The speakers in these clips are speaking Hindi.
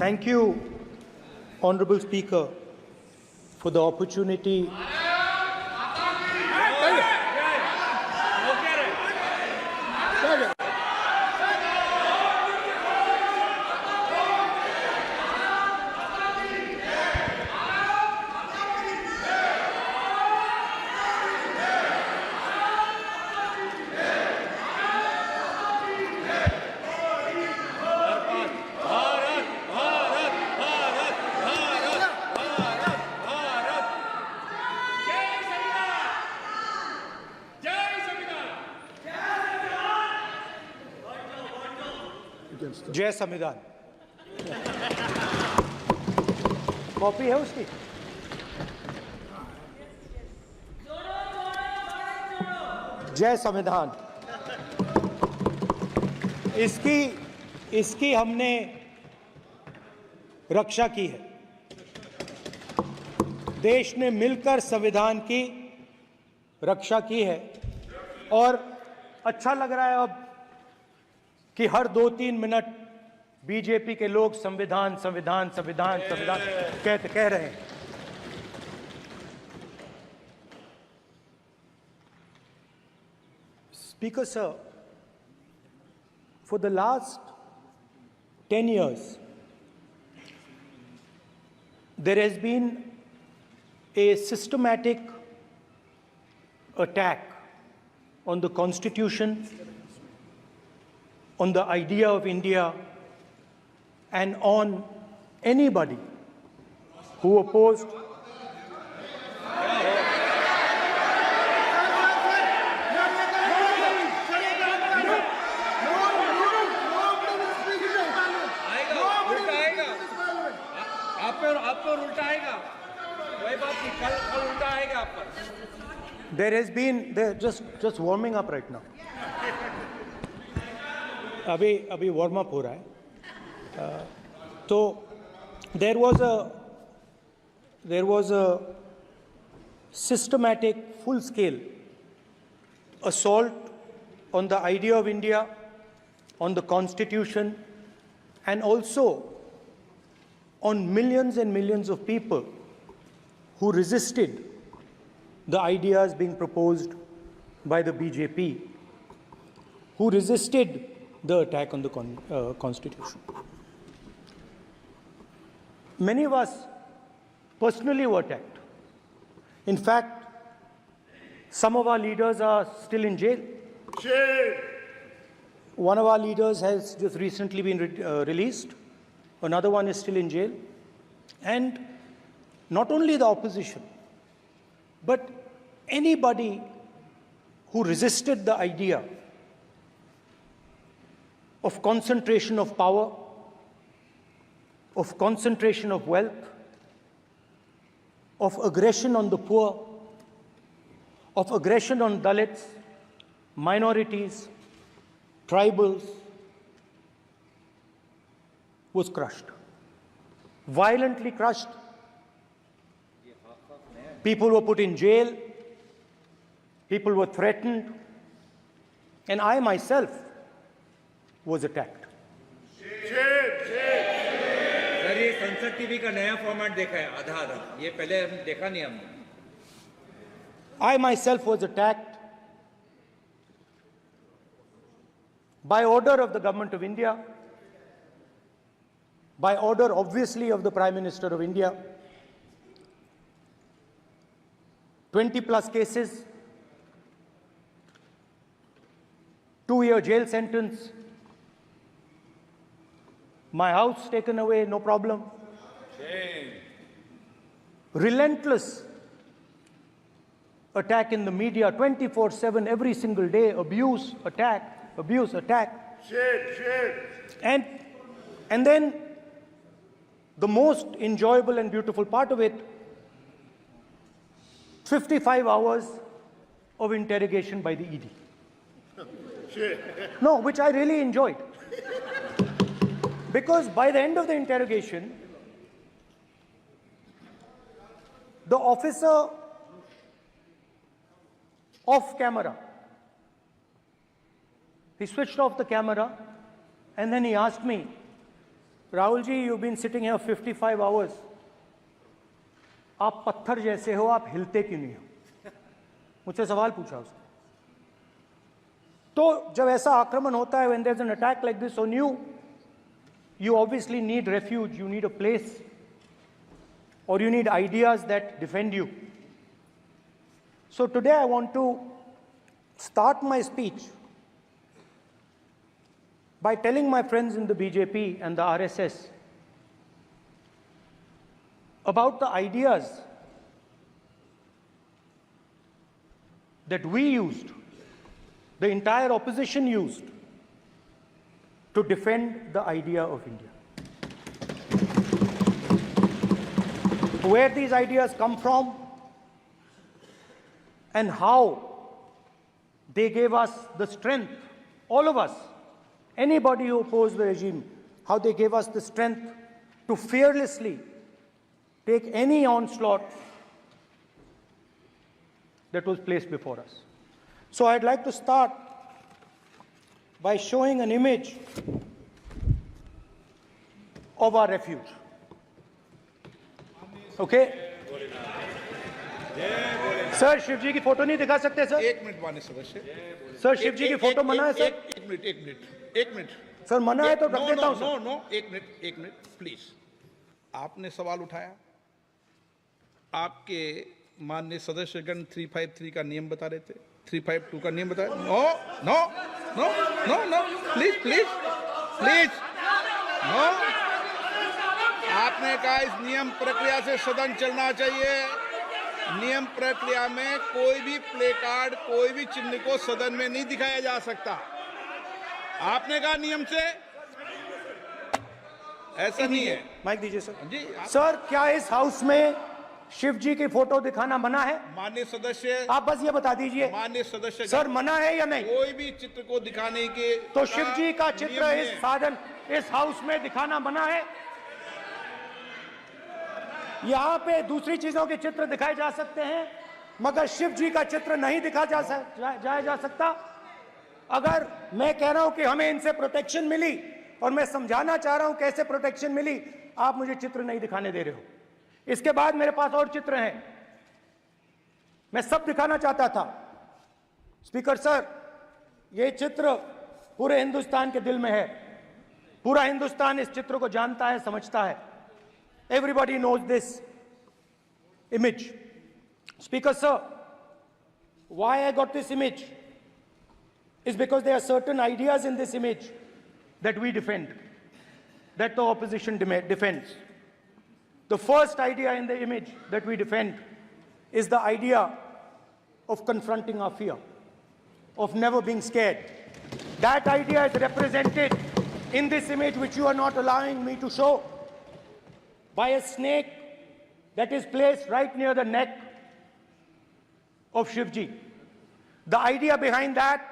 Thank you, Honorable Speaker, for the opportunity जय संविधान। कॉपी है उसकी? जय संविधान। इसकी हमने रक्षा की है। देश ने मिलकर संविधान की रक्षा की है और अच्छा लग रहा है अब कि हर 2-3 मिनट बीजेपी के लोग संविधान संविधान संविधान संविधान कह रहे हैं। Speaker sir, for the last 10 years, there has been a systematic attack on the Constitution, on the idea of India, and on anybody who opposed There has been just warming up right now. अभी वार्म अप हो रहा है. तो there was a systematic, full-scale assault on the idea of India, on the Constitution, and also on millions and millions of people who resisted the ideas being proposed by the BJP, who resisted the attack on the Constitution. Many of us personally were attacked. In fact, some of our leaders are still in jail. One of our leaders has just recently been released. Another one is still in jail. And not only the opposition, but anybody who resisted the idea of concentration of power, of concentration of wealth, of aggression on the poor, of aggression on Dalits, minorities, tribals, was crushed. Violently crushed. People were put in jail. People were threatened. And I myself was attacked. Sir ये संसद टीवी का नया फॉर्मेट देखा है आधा ये पहले हम देखा नहीं हमने. I myself was attacked by order of the government of India, by order obviously of the Prime Minister of India. 20 plus cases, 2-year jail sentence, my house taken away, no problem. Shame. Relentless attack in the media, 24/7, every single day, abuse, attack, abuse, attack. And then the most enjoyable and beautiful part of it, 55 hours of interrogation by the ED. No, which I really enjoyed. Because by the end of the interrogation, the officer off camera, he switched off the camera and then he asked me, Rahul ji, you've been sitting here 55 hours. आप पत्थर जैसे हो, आप हिलते क्यों नहीं हो? मुझसे सवाल पूछा उसने। तो जब ऐसा आक्रमण होता है, when there's an attack like this on you, you obviously need refuge, you need a place, or you need ideas that defend you. So today I want to start my speech by telling my friends in the BJP and the RSS about the ideas that we used, the entire opposition used, to defend the idea of India. Where these ideas come from and how they gave us the strength, all of us, anybody who opposed the regime, how they gave us the strength to fearlessly take any onslaught that was placed before us. So I'd like to start by showing an image of our refuge. Okay? Sir, Shiv ji की फोटो नहीं दिखा सकते सर? एक मिनट माननीय सदस्य। सर, शिव जी की फोटो मना है सर? एक मिनट सर, मना है तो रख देता हूं सर। नो, एक मिनट प्लीज। आपने सवाल उठाया, आपके माननीय सदस्यगण 353 का नियम बता रहे थे, 352 का नियम बताया। No, please no. आपने कहा इस नियम प्रक्रिया से सदन चलना चाहिए। नियम प्रक्रिया में कोई भी प्ले कार्ड, कोई भी चिन्ह को सदन में नहीं दिखाया जा सकता। आपने कहा नियम से, ऐसा नहीं है। माइक दीजिए सर। जी सर, क्या इस हाउस में शिव जी की फोटो दिखाना मना है? माननीय सदस्य, आप बस ये बता दीजिए माननीय सदस्य सर, मना है या नहीं? कोई भी चित्र को दिखाने के तो शिव जी का चित्र नियम इस है। साधन, इस हाउस में दिखाना मना है? यहाँ पे दूसरी चीजों के चित्र दिखाए जा सकते हैं, मगर शिव जी का चित्र नहीं दिखा जा सकता। अगर मैं कह रहा हूं कि हमें इनसे प्रोटेक्शन मिली और मैं समझाना चाह रहा हूं कैसे प्रोटेक्शन मिली, आप मुझे चित्र नहीं दिखाने दे रहे हो। इसके बाद मेरे पास और चित्र हैं, मैं सब दिखाना चाहता था। स्पीकर सर, ये चित्र पूरे हिंदुस्तान के दिल में है। पूरा हिंदुस्तान इस चित्र को जानता है, समझता है। Everybody knows this image. Speaker sir, why I got this image is because there are certain ideas in this image that we defend, that the opposition defends. The first idea in the image that we defend is the idea of confronting our fear, of never being scared. That idea is represented in this image, which you are not allowing me to show, by a snake that is placed right near the neck of Shivji. The idea behind that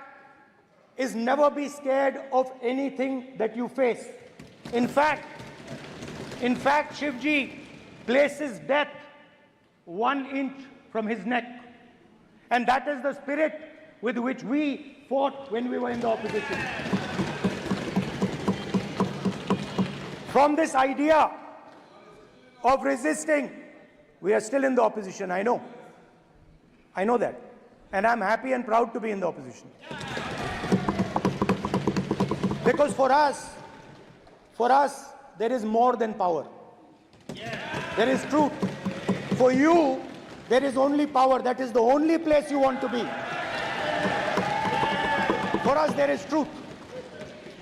is never be scared of anything that you face. In fact, Shivji places death 1 inch from his neck. And that is the spirit with which we fought when we were in the opposition. From this idea of resisting, we are still in the opposition, I know. I know that. And I'm happy and proud to be in the opposition. Because for us, there is more than power. There is truth. For you, there is only power. That is the only place you want to be. For us, there is truth.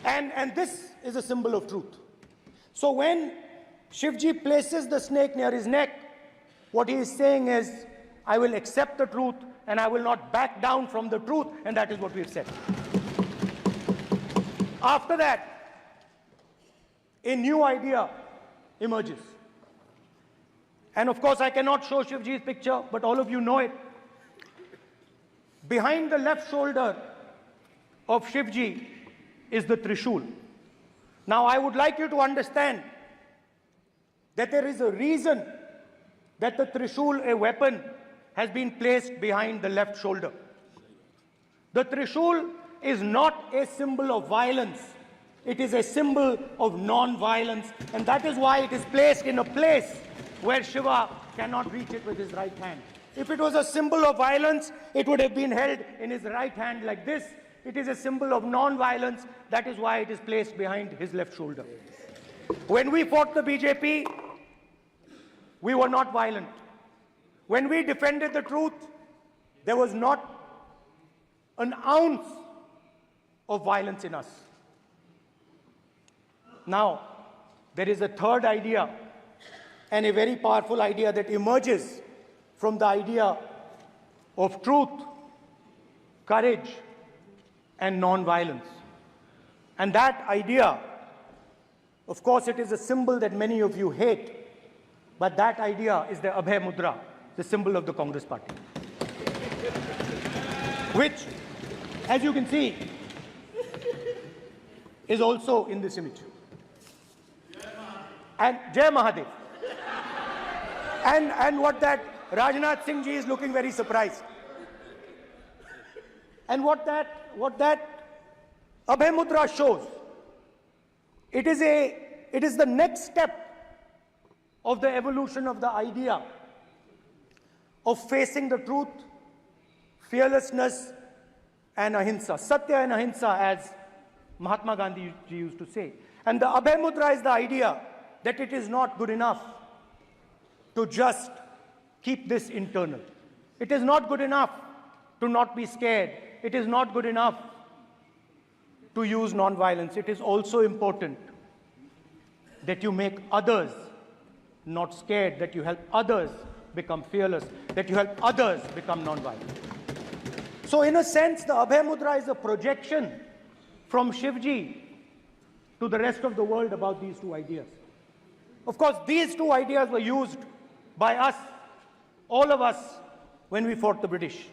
And this is a symbol of truth. So when Shivji places the snake near his neck, what he is saying is, I will accept the truth and I will not back down from the truth, and that is what we've said. After that, a new idea emerges. And of course, I cannot show Shivji's picture, but all of you know it. Behind the left shoulder of Shivji is the Trishul. Now, I would like you to understand that there is a reason that the Trishul, a weapon, has been placed behind the left shoulder. The Trishul is not a symbol of violence. It is a symbol of non-violence, and that is why it is placed in a place where Shiva cannot reach it with his right hand. If it was a symbol of violence, it would have been held in his right hand like this. It is a symbol of non-violence. That is why it is placed behind his left shoulder. When we fought the BJP, we were not violent. When we defended the truth, there was not an ounce of violence in us. Now, there is a third idea, and a very powerful idea that emerges from the idea of truth, courage, and non-violence. And that idea, of course, it is a symbol that many of you hate, but that idea is the Abhay Mudra, the symbol of the Congress Party, which, as you can see, is also in this image. And Jai Mahadev. And what that Rajnath Singh ji is looking very surprised. And what that Abhay Mudra shows, it is the next step of the evolution of the idea of facing the truth, fearlessness, and ahimsa. Satya and ahimsa, as Mahatma Gandhi ji used to say. And the Abhay Mudra is the idea that it is not good enough to just keep this internal. It is not good enough to not be scared. It is not good enough to use non-violence. It is also important that you make others not scared, that you help others become fearless, that you help others become non-violent. So in a sense, the Abhay Mudra is a projection from Shivji to the rest of the world about these two ideas. Of course, these two ideas were used by us, all of us, when we fought the British.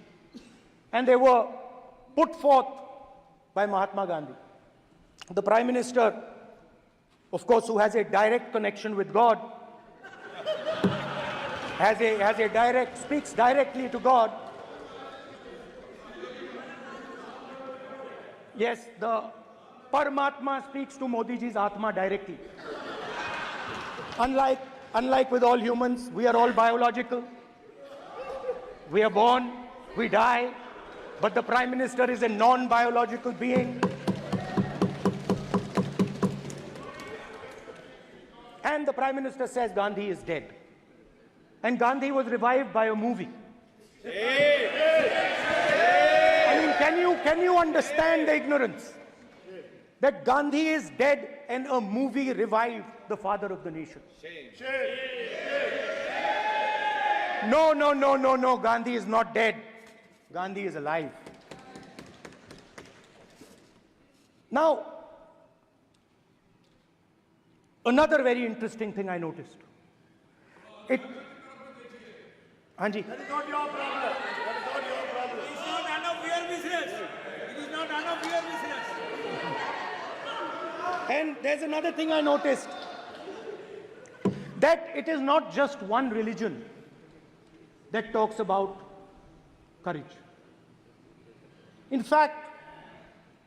And they were put forth by Mahatma Gandhi. The Prime Minister, of course, who has a direct connection with God, speaks directly to God. Yes, the Paramatma speaks to Modi ji's Atma directly. Unlike with all humans, we are all biological. We are born, we die, but the Prime Minister is a non-biological being. And the Prime Minister says Gandhi is dead. And Gandhi was revived by a movie. I mean, can you understand the ignorance? That Gandhi is dead and a movie revived the father of the nation. No, Gandhi is not dead. Gandhi is alive. Now, another very interesting thing I noticed. Hanji. That is not your problem. That is not your problem. It is not none of your business. It is not none of your business. And there's another thing I noticed. That it is not just one religion that talks about courage. In fact,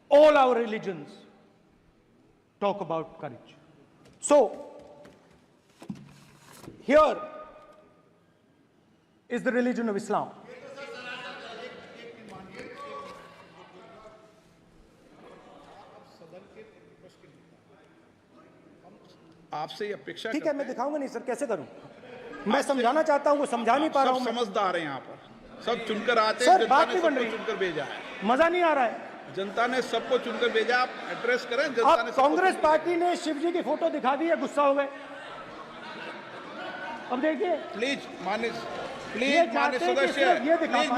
all our religions talk about courage. So, here is the religion of Islam. आपसे ये अपेक्षा ठीक है, मैं दिखाऊंगा नहीं सर, कैसे करूं? मैं समझाना चाहता हूं, वो समझा नहीं पा रहा हूं। सब समझदार हैं यहाँ पर, सब चुनकर आते सर, हैं। जनता बात ने नहीं बन सबको रही। चुनकर भेजा है। मजा नहीं आ रहा है। जनता ने सबको चुनकर भेजा, आप एड्रेस करें। जनता अब ने सबको कांग्रेस चुनकर- पार्टी ने शिवजी की फोटो दिखा दी है, गुस्सा हो गए। अब देखिए, प्लीज मान्य ये चाहते हैं कि सिर्फ ये दिखा पाएं।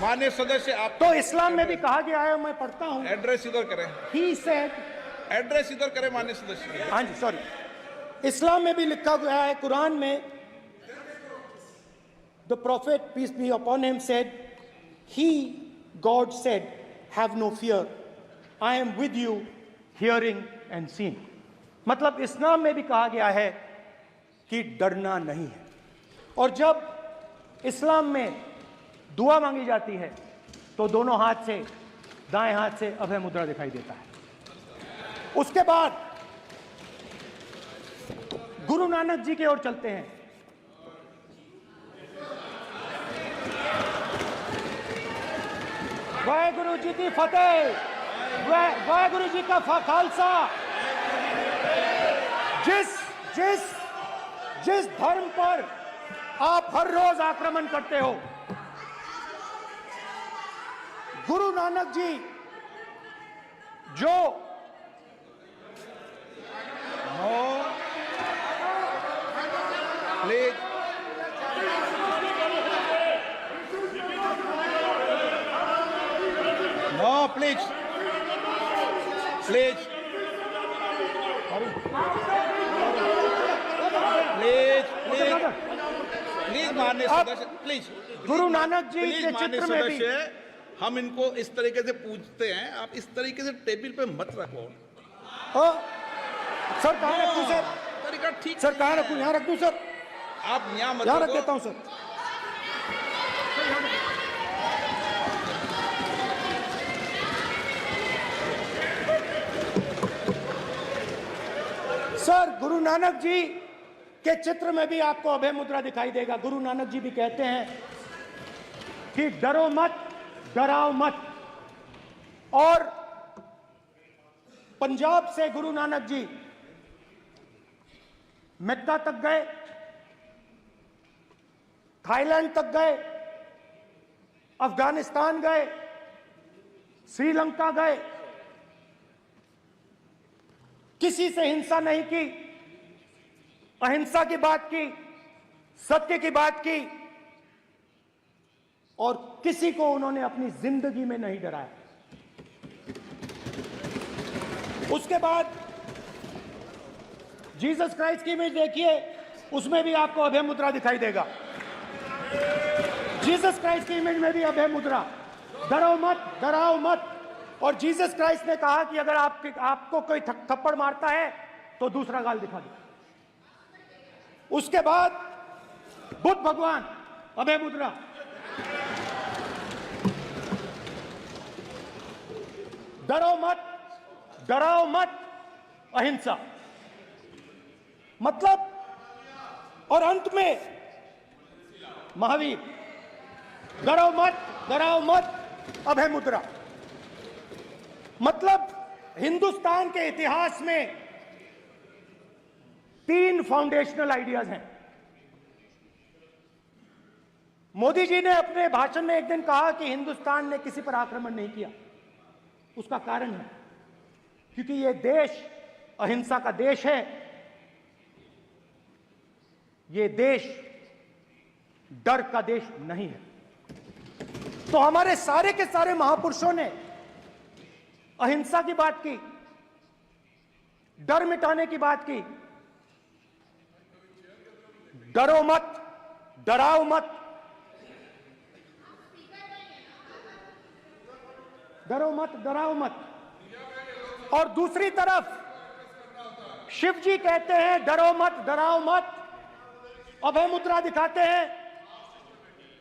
मान्य सदस्य आप तो इस्लाम में भी कहा गया है, मैं पढ़ता हूं। एड्रेस इधर करें, He said, एड्रेस इधर करें मान्य सदस्य। हाँ जी, सॉरी, इस्लाम में भी लिखा गया है, कुरान में, the prophet, peace be upon him, said, he, God said, have no fear, I am with you, hearing and seeing. मतलब इस्लाम में भी कहा गया है कि डरना नहीं है। और जब इस्लाम में दुआ मांगी जाती है तो दोनों हाथ से, दाएं हाथ से अभय मुद्रा दिखाई देता है। उसके बाद गुरु नानक जी की ओर चलते हैं। वाहेगुरु जी की फतेह, वाहेगुरु जी का खालसा। जिस धर्म पर आप हर रोज आक्रमण करते हो, गुरु नानक जी जो please no, please please please please please माननीय सदस्य, please Guru Nanak ji please के माननीय चित्र में भी सदस्य, हम इनको इस तरीके से पूछते हैं, आप इस तरीके से टेबल पे मत रखो। सर कहाँ रखूं सर? तरीका ठीक सर कहाँ नहीं रखूं? है। यहाँ रख दूं सर? आप यहाँ मत यहाँ रख रखो। देता हूं सर। सर गुरु नानक जी के चित्र में भी आपको अभय मुद्रा दिखाई देगा। गुरु नानक जी भी कहते हैं कि डरो मत, डराओ मत। और पंजाब से गुरु नानक जी मक्का तक गए, थाईलैंड तक गए, अफगानिस्तान गए, श्रीलंका गए, किसी से हिंसा नहीं की, अहिंसा की बात की, सत्य की बात की, और किसी को उन्होंने अपनी जिंदगी में नहीं डराया। उसके बाद जीसस क्राइस्ट की इमेज देखिए, उसमें भी आपको अभय मुद्रा दिखाई देगा। जीसस क्राइस्ट की इमेज में भी अभय मुद्रा, डरो मत, डराओ मत। और जीसस क्राइस्ट ने कहा कि अगर आपको कोई थप्पड़ मारता है तो दूसरा गाल दिखा दो। उसके बाद बुद्ध भगवान, अभय मुद्रा। डरो मत, डराओ मत, अहिंसा। मतलब, और अंत में महावीर, डरो मत, डराओ मत, अभय मुद्रा। मतलब हिंदुस्तान के इतिहास में 3 फाउंडेशनल आइडियाज हैं। मोदी जी ने अपने भाषण में एक दिन कहा कि हिंदुस्तान ने किसी पर आक्रमण नहीं किया। उसका कारण है क्योंकि यह देश अहिंसा का देश है। यह देश डर का देश नहीं है। तो हमारे सारे के सारे महापुरुषों ने अहिंसा की बात की, डर मिटाने की बात की। डरो मत, डराओ मत, डरो मत, डराओ मत। और दूसरी तरफ शिव जी कहते हैं डरो मत, डराओ मत, अभय मुद्रा दिखाते हैं,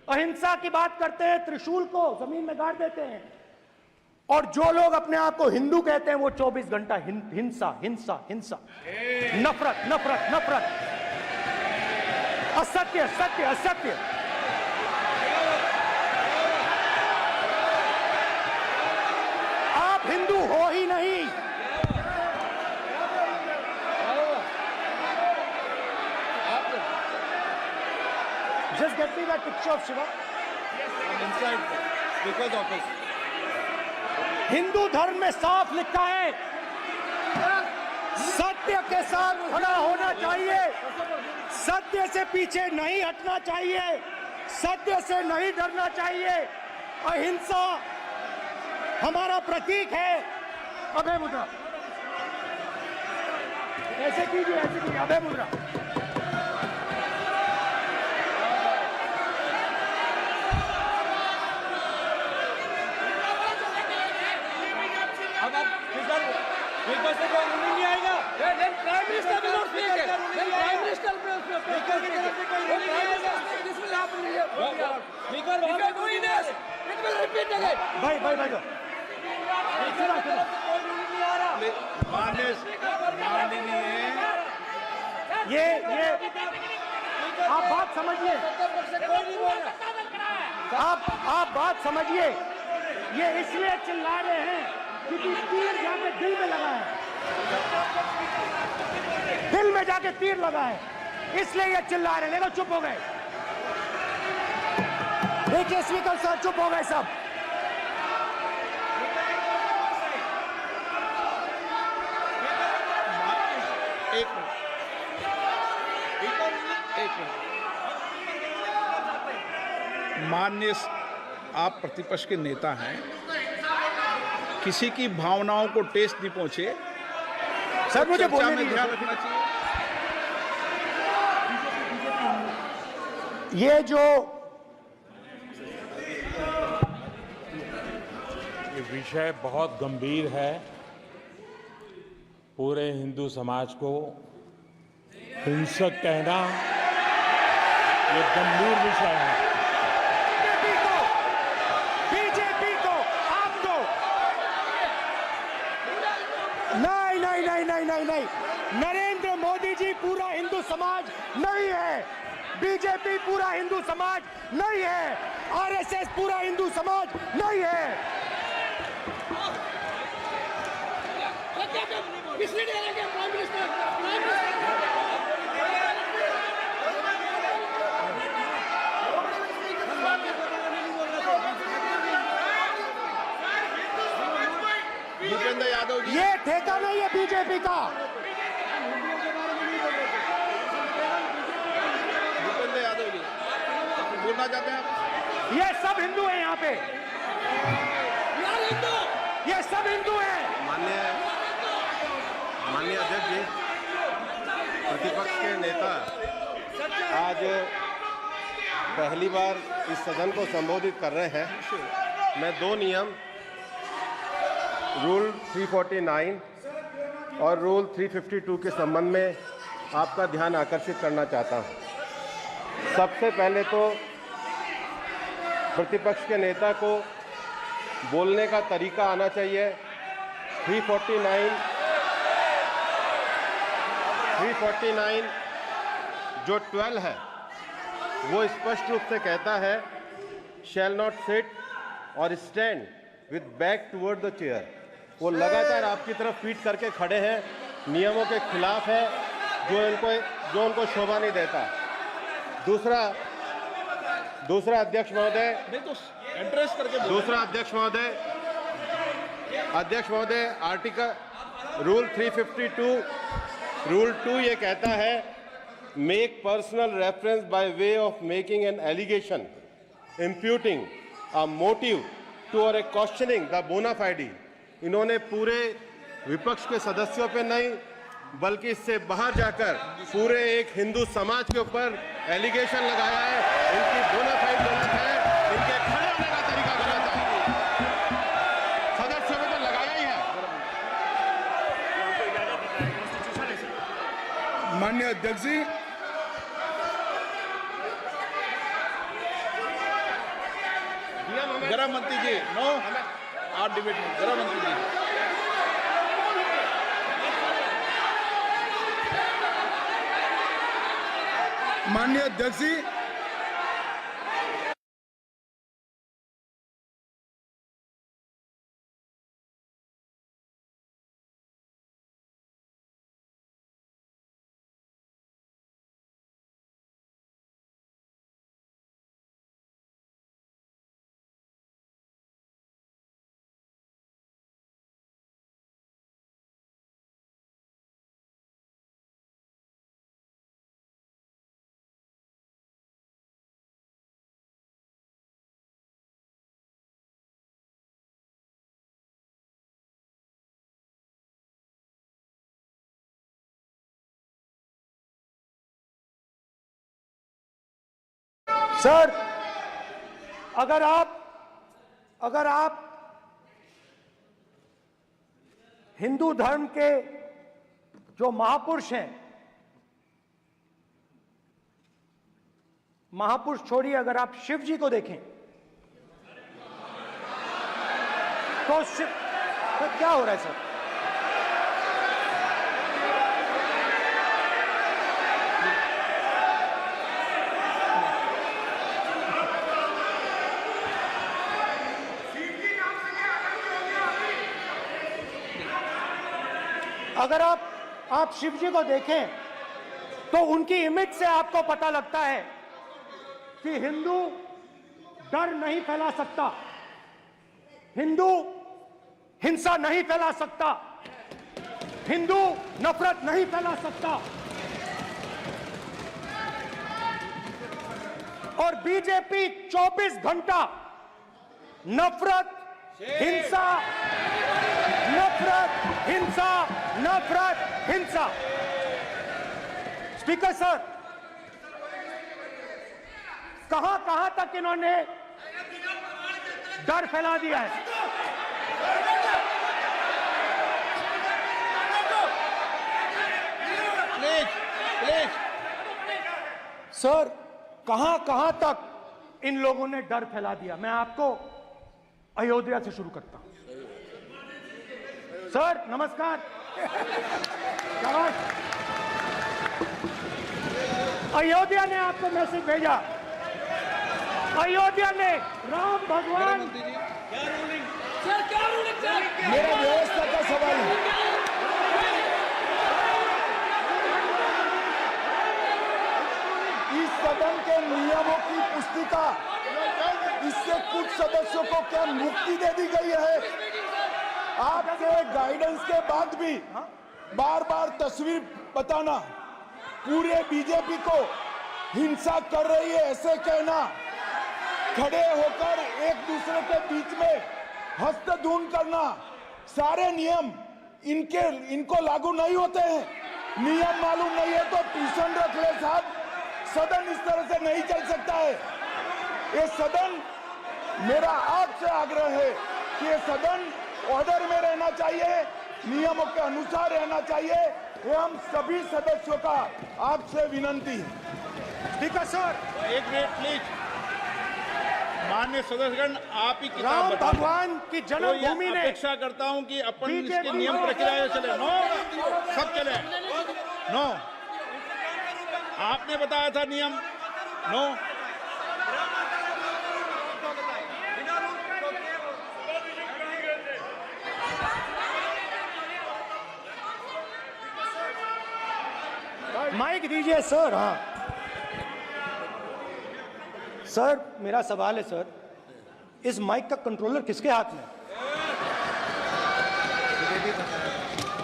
अहिंसा की बात करते हैं, त्रिशूल को जमीन में गाड़ देते हैं। और जो लोग अपने आप को हिंदू कहते हैं वो 24 घंटा हिंसा, हिंसा, हिंसा, नफरत, नफरत, नफरत, असत्य, सत्य, असत्य। आप हिंदू हो ही नहीं। Just get me that picture of Shiva. inside because of this. Hindu धर्म में साफ लिखा है, सत्य के साथ खड़ा होना चाहिए, सत्य से पीछे नहीं हटना चाहिए, सत्य से नहीं डरना चाहिए। अहिंसा हमारा प्रतीक है। अभय मुद्रा ऐसे कीजिए, ऐसे कीजिए, अभय मुद्रा। नहीं आएगा। Prime minister will not speak it. Then prime minister will speak it. This will happen. If you are doing this, it will repeat again. भाई भाई भाई माननीय ये आप बात समझिए, कोई नहीं बोल रहा। आप बात समझिए। ये इसलिए चिल्ला रहे हैं क्योंकि तीर जाके दिल में लगा है, दिल में जाके तीर लगा है, इसलिए ये चिल्ला रहे हैं। देखो चुप हो गए, देखिए स्पीकर सर चुप हो गए सब। एक मिनट। माननीय आप प्रतिपक्ष के नेता हैं, किसी की भावनाओं को ठेस नहीं पहुंचे, सर मुझे चर्चा बोलने में दीजिए। ध्यान रखना चाहिए। ये जो ये विषय बहुत गंभीर है। पूरे हिंदू समाज को हिंसक कहना ये गंभीर विषय है। बीजेपी को आपको नहीं, नरेंद्र मोदी जी पूरा हिंदू समाज नहीं है, बीजेपी पूरा हिंदू समाज नहीं है, आरएसएस पूरा हिंदू समाज नहीं है। किसने डाला क्या प्राइम मिनिस्टर? भूपेंद्र यादव जी, ये ठेका नहीं है बीजेपी का। भूपेंद्र यादव जी बोलना चाहते हैं आप? ये सब हिंदू हैं यहाँ पे, ये सब हिंदू हैं। माननीय अध्यक्ष जी, प्रतिपक्ष के नेता आज पहली बार इस सदन को संबोधित कर रहे हैं। मैं दो नियम रूल 349 और रूल 352 के संबंध में आपका ध्यान आकर्षित करना चाहता हूं। सबसे पहले तो प्रतिपक्ष के नेता को बोलने का तरीका आना चाहिए। 349 जो 12 है वो स्पष्ट रूप से कहता है शैल नॉट सिट और stand with back toward the chair. वो लगातार आपकी तरफ पीठ करके खड़े हैं, नियमों के खिलाफ है, जो उनको शोभा नहीं देता। दूसरा अध्यक्ष महोदय, एड्रेस करके अध्यक्ष महोदय आर्टिकल रूल 352 रूल 2 ये कहता है make personal reference by way of making an allegation imputing a motive to और ए क्वेश्चनिंग द बोना फाइडी। इन्होंने पूरे विपक्ष के सदस्यों पे नहीं बल्कि इससे बाहर जाकर पूरे एक हिंदू समाज के ऊपर एलिगेशन लगाया है। इनकी बोना फाइड गलत है, इनके खड़े होने का तरीका गलत है। सदस्यों में तो लगाया ही है। माननीय अध्यक्ष जी, गृह मंत्री जी, नो आप डिबेट में गृह मंत्री जी। माननीय अध्यक्ष जी, सर अगर आप हिंदू धर्म के जो महापुरुष हैं, महापुरुष छोड़िए, अगर आप शिव जी को देखें तो क्या हो रहा है सर? अगर आप शिव जी को देखें तो उनकी इमेज से आपको पता लगता है कि हिंदू डर नहीं फैला सकता, हिंदू हिंसा नहीं फैला सकता, हिंदू नफरत नहीं फैला सकता। और बीजेपी 24 घंटा नफरत, हिंसा, नफरत, हिंसा, नफरत, हिंसा। स्पीकर सर, कहां तक इन्होंने डर फैला दिया है? प्लीज सर, कहां तक इन लोगों ने डर फैला दिया? मैं आपको अयोध्या से शुरू करता हूं। सर नमस्कार। शाबाश। अयोध्या ने आपको मैसेज भेजा, अयोध्या ने राम भगवान। सर क्या रूलिंग सर? मेरा व्यवस्था का सवाल है। इस सदन के नियमों की पुस्तिका, इससे कुछ सदस्यों को क्या मुक्ति दे दी गई है? आपके गाइडेंस के बाद भी बार बार तस्वीर बताना, पूरे बीजेपी को हिंसा कर रही है ऐसे कहना, खड़े होकर एक दूसरे के बीच में हस्तधून करना, सारे नियम इनको लागू नहीं होते हैं। नियम मालूम नहीं है तो ट्यूशन रख ले साहब। सदन इस तरह से नहीं चल सकता है। ये सदन, मेरा आपसे आग्रह है कि ये सदन ऑर्डर में रहना चाहिए, नियमों के अनुसार रहना चाहिए। ये हम सभी सदस्यों का आपसे विनंती है। स्पीकर सर, एक मिनट प्लीज। माननीय सदस्यगण, आप ही किताब राम बताएं। भगवान की तो जन्मभूमि ये ने अपेक्षा करता हूं कि अपन बीजेपी इसके नियम प्रक्रिया चले। नो, सब चले। नो, आपने बताया था नियम। नो, माइक दीजिए सर। हाँ सर, मेरा सवाल है सर, इस माइक का कंट्रोलर किसके हाथ में?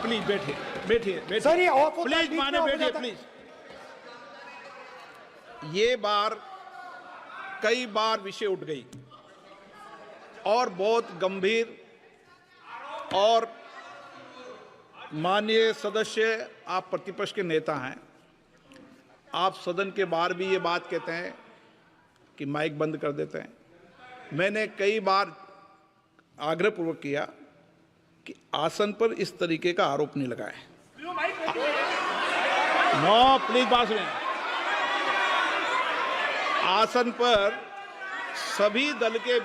प्लीज बैठिए। सर ये ऑफ होता है, प्लीज बीच में माने ऑफ हो बैठिए जाता है। प्लीज। ये बार कई बार विषय उठ गई और बहुत गंभीर, और माननीय सदस्य, आप प्रतिपक्ष के नेता हैं, आप सदन के बाहर भी ये बात कहते हैं कि माइक बंद कर देते हैं। मैंने कई बार आग्रहपूर्वक किया कि आसन पर इस तरीके का आरोप नहीं लगाएं। नो, प्लीज बात सुनिए। आसन पर सभी दल के,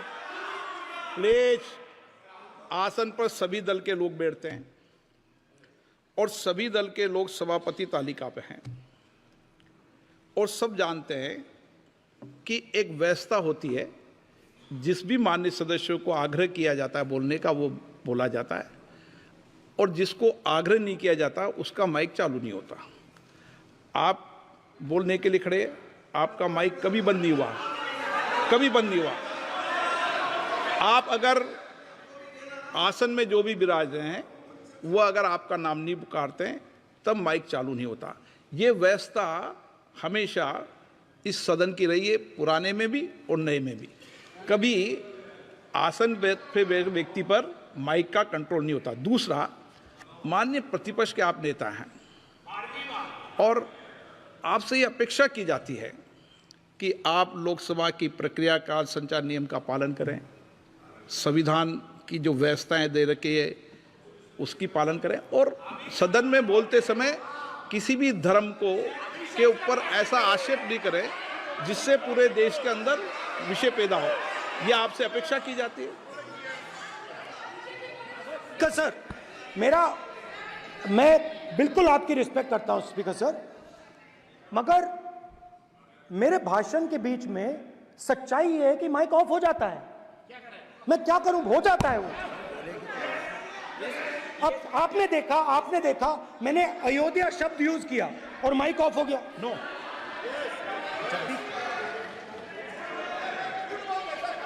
प्लीज, आसन पर सभी दल के लोग बैठते हैं और सभी दल के लोग सभापति तालिका पे हैं, और सब जानते हैं कि एक व्यवस्था होती है, जिस भी माननीय सदस्यों को आग्रह किया जाता है बोलने का वो बोला जाता है, और जिसको आग्रह नहीं किया जाता उसका माइक चालू नहीं होता। आप बोलने के लिए खड़े, आपका माइक कभी बंद नहीं हुआ, कभी बंद नहीं हुआ। आप अगर आसन में जो भी विराज रहे हैं वो अगर आपका नाम नहीं पुकारते हैं तब माइक चालू नहीं होता। ये व्यवस्था हमेशा इस सदन की रही है, पुराने में भी और नए में भी। कभी आसन पे व्यक्ति पर माइक का कंट्रोल नहीं होता। दूसरा, माननीय प्रतिपक्ष के आप नेता हैं और आपसे ये अपेक्षा की जाती है कि आप लोकसभा की प्रक्रिया, काल संचार नियम का पालन करें, संविधान की जो व्यवस्थाएं दे रखी है उसकी पालन करें, और सदन में बोलते समय किसी भी धर्म को के ऊपर ऐसा आक्षेप नहीं करें जिससे पूरे देश के अंदर विषय पैदा हो। यह आपसे अपेक्षा की जाती है। सर, मैं बिल्कुल आपकी रिस्पेक्ट करता हूं स्पीकर सर, मगर मेरे भाषण के बीच में सच्चाई ये है कि माइक ऑफ हो जाता है। मैं क्या करूं, हो जाता है वो। अब आपने देखा मैंने अयोध्या शब्द यूज किया और माइक ऑफ हो गया। नो,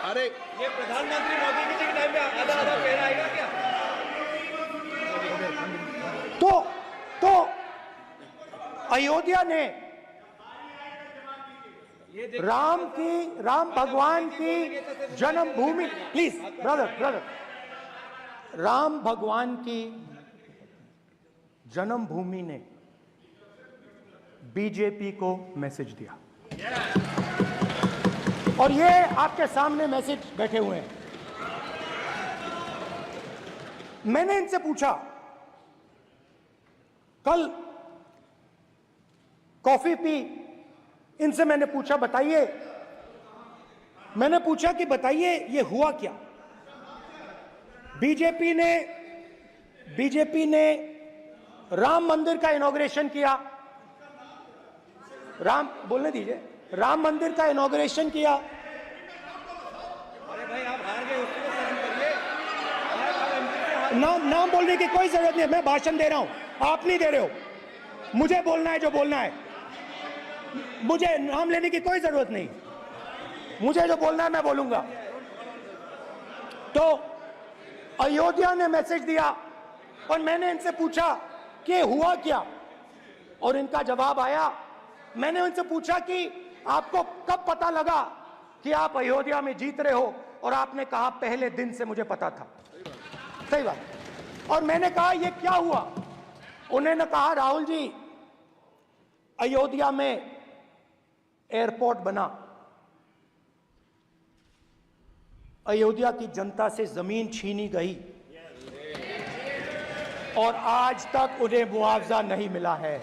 अरे ये प्रधानमंत्री मोदी जी के टाइम में आधा आधा पैर आएगा क्या? तो अयोध्या ने राम भगवान की जन्मभूमि, प्लीज ब्रदर, राम भगवान की जन्मभूमि ने बीजेपी को मैसेज दिया और ये आपके सामने मैसेज बैठे हुए हैं। मैंने इनसे पूछा, कल कॉफी पी, इनसे मैंने पूछा बताइए, मैंने पूछा कि बताइए ये हुआ क्या? बीजेपी ने राम मंदिर का इनॉग्रेशन किया, बोलने दीजिए, राम मंदिर का इनॉग्रेशन किया। अरे भाई आप हार गए, उसको सहन करिए। नाम बोलने की कोई जरूरत नहीं है, मैं भाषण दे रहा हूं, आप नहीं दे रहे हो। मुझे बोलना है जो बोलना है, मुझे नाम लेने की कोई जरूरत नहीं, मुझे जो बोलना है मैं बोलूंगा। तो अयोध्या ने मैसेज दिया और मैंने इनसे पूछा कि हुआ क्या, और इनका जवाब आया। मैंने उनसे पूछा कि आपको कब पता लगा कि आप अयोध्या में जीत रहे हो, और आपने कहा पहले दिन से मुझे पता था। सही बात। और मैंने कहा ये क्या हुआ? उन्होंने कहा राहुल जी, अयोध्या में एयरपोर्ट बना, अयोध्या की जनता से जमीन छीनी गई और आज तक उन्हें मुआवजा नहीं मिला है।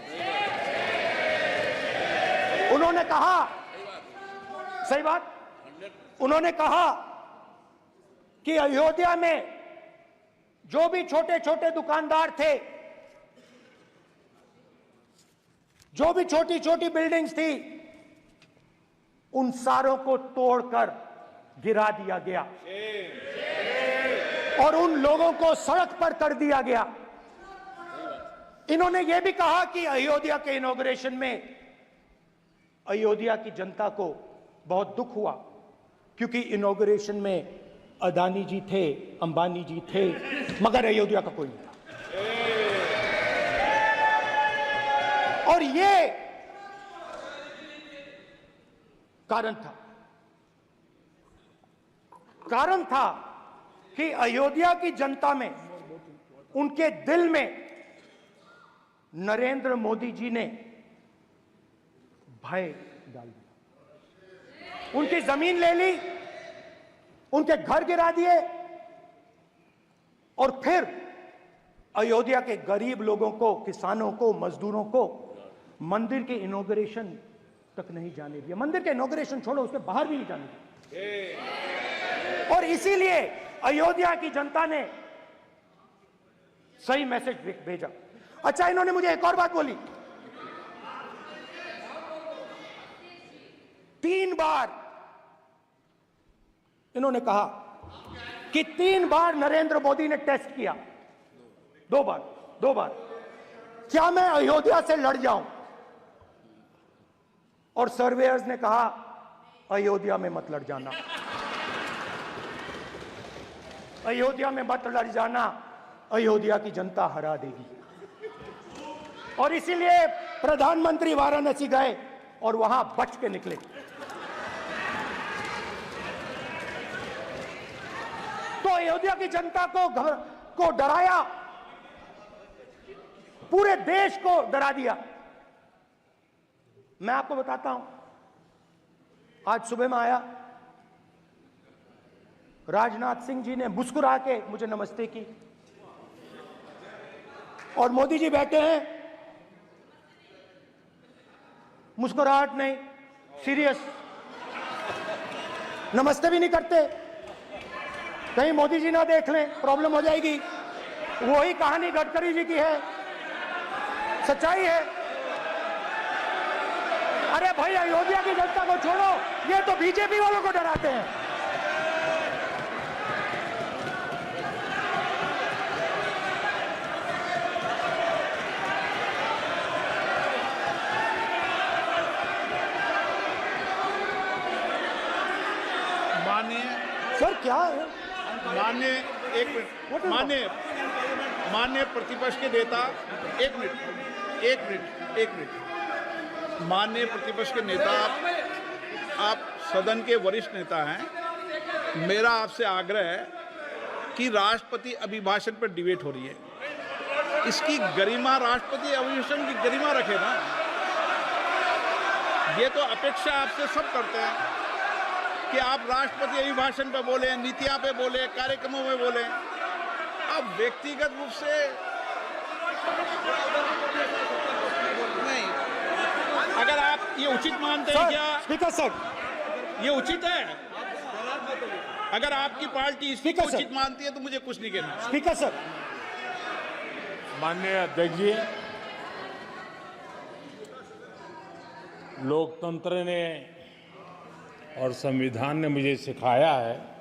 उन्होंने कहा, सही बात, उन्होंने कहा कि अयोध्या में जो भी छोटे छोटे दुकानदार थे, जो भी छोटी छोटी बिल्डिंग्स थी, उन सारों को तोड़कर गिरा दिया गया और उन लोगों को सड़क पर कर दिया गया। इन्होंने यह भी कहा कि अयोध्या के इनॉग्रेशन में अयोध्या की जनता को बहुत दुख हुआ, क्योंकि इनॉग्रेशन में अदानी जी थे, अंबानी जी थे, मगर अयोध्या का कोई नहीं था। और ये कारण था कि अयोध्या की जनता में, उनके दिल में नरेंद्र मोदी जी ने भय डाल दिया। उनकी जमीन ले ली, उनके घर गिरा दिए और फिर अयोध्या के गरीब लोगों को, किसानों को, मजदूरों को मंदिर के इनॉग्रेशन तक नहीं जाने दिया। मंदिर के इनॉग्रेशन छोड़ो, उसके बाहर भी नहीं जाने दिया। और इसीलिए अयोध्या की जनता ने सही मैसेज भेजा। अच्छा, इन्होंने मुझे एक और बात बोली, 3 बार इन्होंने कहा कि 3 बार नरेंद्र मोदी ने टेस्ट किया, 2 बार क्या मैं अयोध्या से लड़ जाऊं? और सर्वेयर्स ने कहा अयोध्या में मत लड़ जाना, अयोध्या में मत लड़ जाना, अयोध्या की जनता हरा देगी। और इसीलिए प्रधानमंत्री वाराणसी गए और वहां बच के निकले। तो अयोध्या की जनता को डराया, पूरे देश को डरा दिया। मैं आपको बताता हूं, आज सुबह में आया, राजनाथ सिंह जी ने मुस्कुरा के मुझे नमस्ते की और मोदी जी बैठे हैं, मुस्कुराहट नहीं, सीरियस, नमस्ते भी नहीं करते, कहीं मोदी जी ना देख लें, प्रॉब्लम हो जाएगी। वही कहानी गडकरी जी की है, सच्चाई है। अरे भाई, अयोध्या की जनता को छोड़ो, ये तो बीजेपी वालों को डराते हैं। मान्य एक मिनट मान्य प्रतिपक्ष के नेता एक मिनट माननीय प्रतिपक्ष के नेता आप सदन के वरिष्ठ नेता हैं। मेरा आपसे आग्रह है कि राष्ट्रपति अभिभाषण पर डिबेट हो रही है, इसकी गरिमा, राष्ट्रपति अभिभाषण की गरिमा रखे ना। ये तो अपेक्षा आपसे सब करते हैं कि आप राष्ट्रपति अभिभाषण पे बोले, नीतियां पे बोले, कार्यक्रमों में बोले। अब व्यक्तिगत रूप से नहीं, अगर आप ये उचित मानते हैं क्या? स्पीकर सर, ये उचित है? अगर आपकी पार्टी इसको उचित मानती है तो मुझे कुछ नहीं कहना। स्पीकर सर, माननीय अध्यक्ष जी, लोकतंत्र ने और संविधान ने मुझे सिखाया है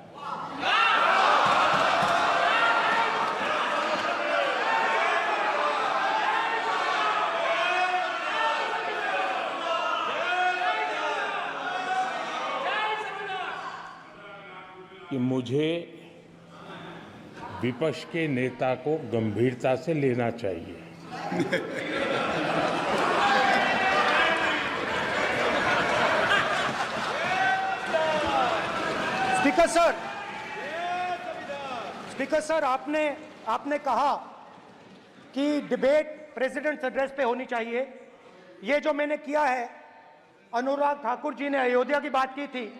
कि मुझे विपक्ष के नेता को गंभीरता से लेना चाहिए। स्पीकर सर, आपने कहा कि डिबेट प्रेसिडेंट्स एड्रेस पे होनी चाहिए। ये जो मैंने किया है, अनुराग ठाकुर जी ने अयोध्या की बात की थी,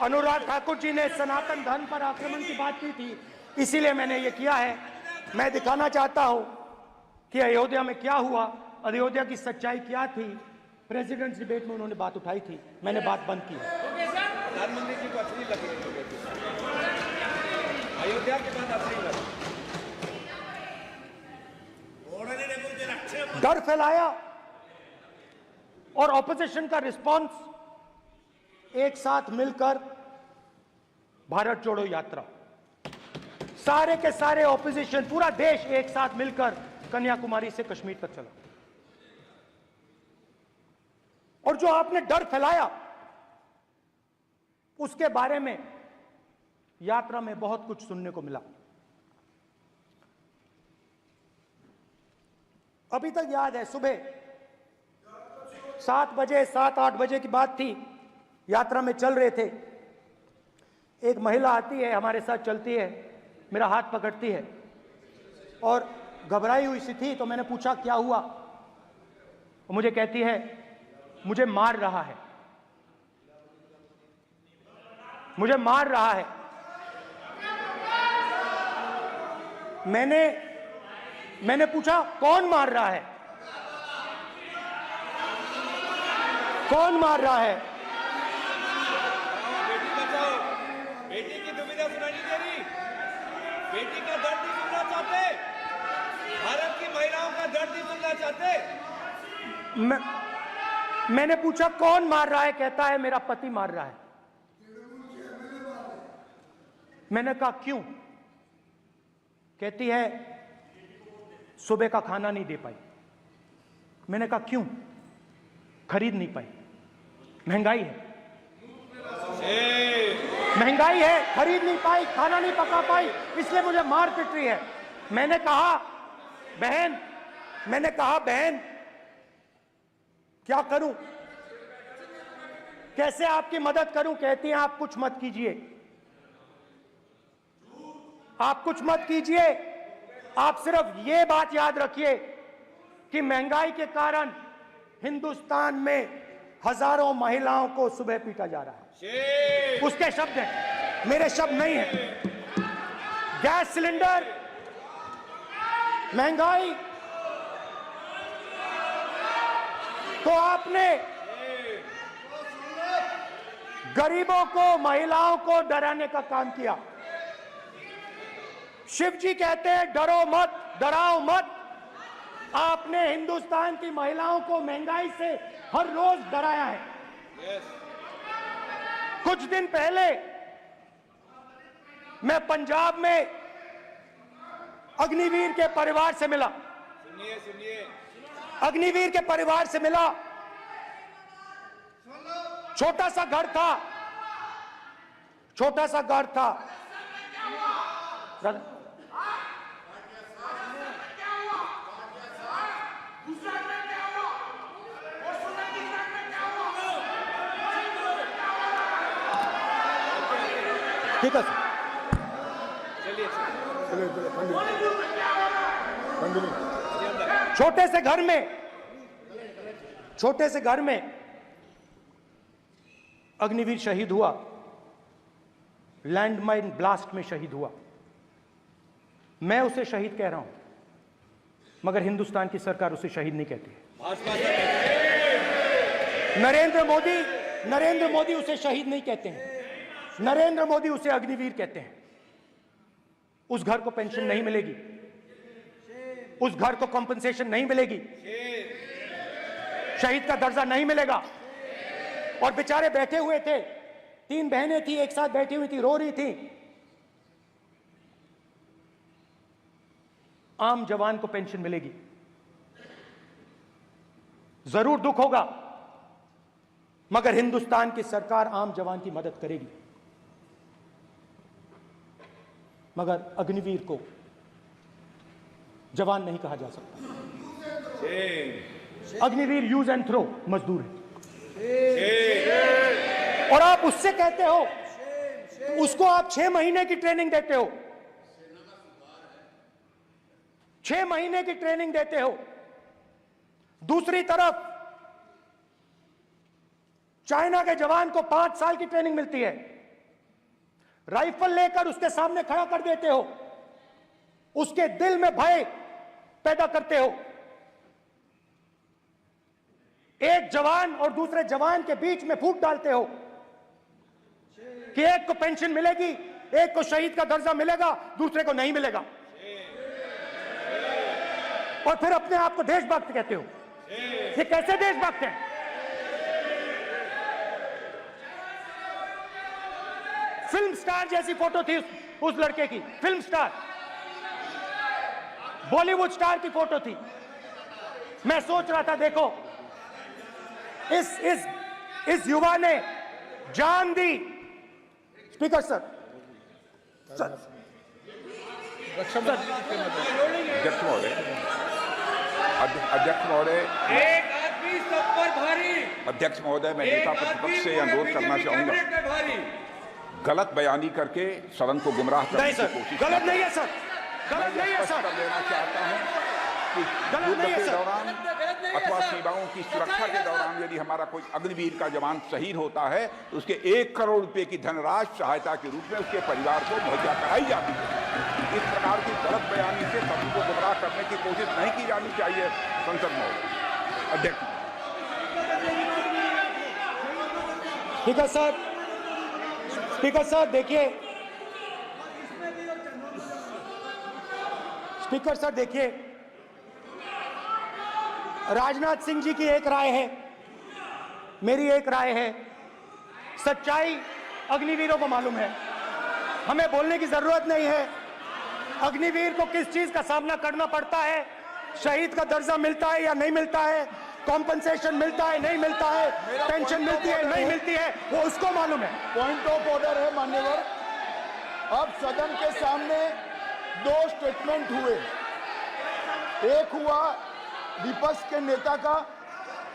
अनुराग ठाकुर जी ने सनातन धर्म पर आक्रमण की बात की थी, इसीलिए मैंने ये किया है। मैं दिखाना चाहता हूं कि अयोध्या में क्या हुआ, अयोध्या की सच्चाई क्या थी। प्रेसिडेंट्स डिबेट में उन्होंने बात उठाई थी, मैंने बात बंद की। प्रधानमंत्री जी को अच्छी लगी अयोध्या के बाद अच्छी लगी। डर फैलाया और ऑपोजिशन का रिस्पांस एक साथ मिलकर भारत जोड़ो यात्रा, सारे के सारे ऑपोजिशन, पूरा देश एक साथ मिलकर कन्याकुमारी से कश्मीर तक चला। और जो आपने डर फैलाया उसके बारे में यात्रा में बहुत कुछ सुनने को मिला। अभी तक याद है, सुबह 7 बजे 7-8 बजे की बात थी, यात्रा में चल रहे थे। एक महिला आती है, हमारे साथ चलती है, मेरा हाथ पकड़ती है और घबराई हुई सी थी। तो मैंने पूछा क्या हुआ, वो मुझे कहती है मुझे मार रहा है, मुझे मार रहा है। मैंने पूछा कौन मार रहा है, कौन मार रहा है? बेटी बचाओ, बेटी की दुविधा सुनाई नहीं दे रही, बेटी का दर्द नहीं सुनना चाहते, भारत की महिलाओं का दर्द नहीं सुनना चाहते। मैंने पूछा कौन मार रहा है, कहता है मेरा पति मार रहा है। मैंने कहा क्यों? कहती है सुबह का खाना नहीं दे पाई। मैंने कहा क्यों? खरीद नहीं पाई, महंगाई है, महंगाई है, खरीद नहीं पाई, खाना नहीं पका पाई, इसलिए मुझे मार पिट रही है। मैंने कहा बहन क्या करूं, कैसे आपकी मदद करूं? कहती हैं आप कुछ मत कीजिए, आप कुछ मत कीजिए, आप सिर्फ ये बात याद रखिए कि महंगाई के कारण हिंदुस्तान में हजारों महिलाओं को सुबह पीटा जा रहा है। उसके शब्द हैं, मेरे शब्द नहीं हैं। गैस सिलेंडर, महंगाई, तो आपने गरीबों को, महिलाओं को डराने का काम किया। शिव जी कहते हैं डरो मत, डराओ मत। आपने हिंदुस्तान की महिलाओं को महंगाई से हर रोज डराया है। कुछ दिन पहले मैं पंजाब में अग्निवीर के परिवार से मिला, अग्निवीर के परिवार से मिला। छोटा सा घर था, छोटा सा घर था, ब्रदर, ठीक है सर। छोटे से घर में अग्निवीर शहीद हुआ, लैंडमाइन ब्लास्ट में शहीद हुआ। मैं उसे शहीद कह रहा हूं, मगर हिंदुस्तान की सरकार उसे शहीद नहीं कहती है। नरेंद्र मोदी उसे शहीद नहीं कहते हैं, नरेंद्र मोदी उसे अग्निवीर कहते हैं। उस घर को पेंशन नहीं मिलेगी, उस घर को कॉम्पनसेशन नहीं मिलेगी, शहीद का दर्जा नहीं मिलेगा। और बेचारे बैठे हुए थे, 3 बहनें थी, एक साथ बैठी हुई थी, रो रही थी। आम जवान को पेंशन मिलेगी, जरूर दुख होगा, मगर हिंदुस्तान की सरकार आम जवान की मदद करेगी। मगर अग्निवीर को जवान नहीं कहा जा सकता। अग्निवीर यूज एंड थ्रो मजदूर है। और आप उससे कहते हो, उसको आप 6 महीने की ट्रेनिंग देते हो, 6 महीने की ट्रेनिंग देते हो। दूसरी तरफ चाइना के जवान को 5 साल की ट्रेनिंग मिलती है, राइफल लेकर उसके सामने खड़ा कर देते हो, उसके दिल में भय पैदा करते हो। एक जवान और दूसरे जवान के बीच में फूट डालते हो कि एक को पेंशन मिलेगी, एक को शहीद का दर्जा मिलेगा, दूसरे को नहीं मिलेगा, और फिर अपने आप को देशभक्त कहते हो। ये कैसे देशभक्त हैं? फिल्म स्टार जैसी फोटो थी उस लड़के की, फिल्म स्टार, बॉलीवुड स्टार की फोटो थी। मैं सोच रहा था, देखो इस युवा ने जान दी। स्पीकर सर, अध्यक्ष महोदय, एक आदमी सब पर भारी। अध्यक्ष महोदय, मैं नेता प्रतिपक्ष से अनुरोध करना चाहूंगा, गलत बयानी करके सदन को गुमराह करने नहीं की सर, कोशिश गलत नहीं है सर, गलत नहीं है सर, कर देना चाहता हूं कि गलत युद्ध नहीं है के सर। दौरान अथवा सीमाओं की सुरक्षा के दौरान यदि हमारा कोई अग्निवीर का जवान शहीद होता है तो उसके 1 करोड़ रुपए की धनराशि सहायता के रूप में उसके परिवार को मुहैया कराई जाती है। इस प्रकार की गलत बयानी से सभी को गुमराह करने की कोशिश नहीं की जानी चाहिए। संसद में अध्यक्ष, स्पीकर सर, स्पीकर सर देखिए, स्पीकर सर देखिए, राजनाथ सिंह जी की एक राय है, मेरी एक राय है। सच्चाई अग्निवीरों को मालूम है, हमें बोलने की जरूरत नहीं है। अग्निवीर को किस चीज का सामना करना पड़ता है, शहीद का दर्जा मिलता है या नहीं मिलता है, कॉम्पनसेशन मिलता है नहीं मिलता है, पेंशन मिलती है नहीं मिलती है, वो उसको मालूम है। पॉइंट ऑफ ऑर्डर है मान्यवर। अब सदन के सामने 2 स्टेटमेंट हुए, एक हुआ विपक्ष के नेता का,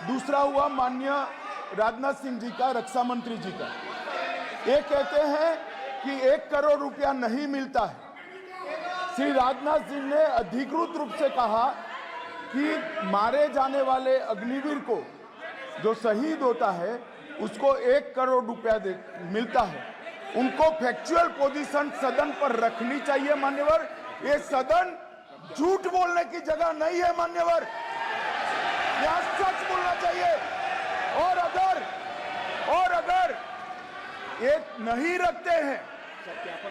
दूसरा हुआ माननीय राजनाथ सिंह जी का, रक्षा मंत्री जी का। ये कहते हैं कि 1 करोड़ रुपया नहीं मिलता है। श्री राजनाथ सिंह ने अधिकृत रूप से कहा कि मारे जाने वाले अग्निवीर को जो शहीद होता है उसको 1 करोड़ रुपया मिलता है। उनको फैक्चुअल पोजीशन सदन पर रखनी चाहिए मान्यवर। ये सदन झूठ बोलने की जगह नहीं है मान्यवर, यहाँ सच बोलना चाहिए। और अगर ये नहीं रखते हैं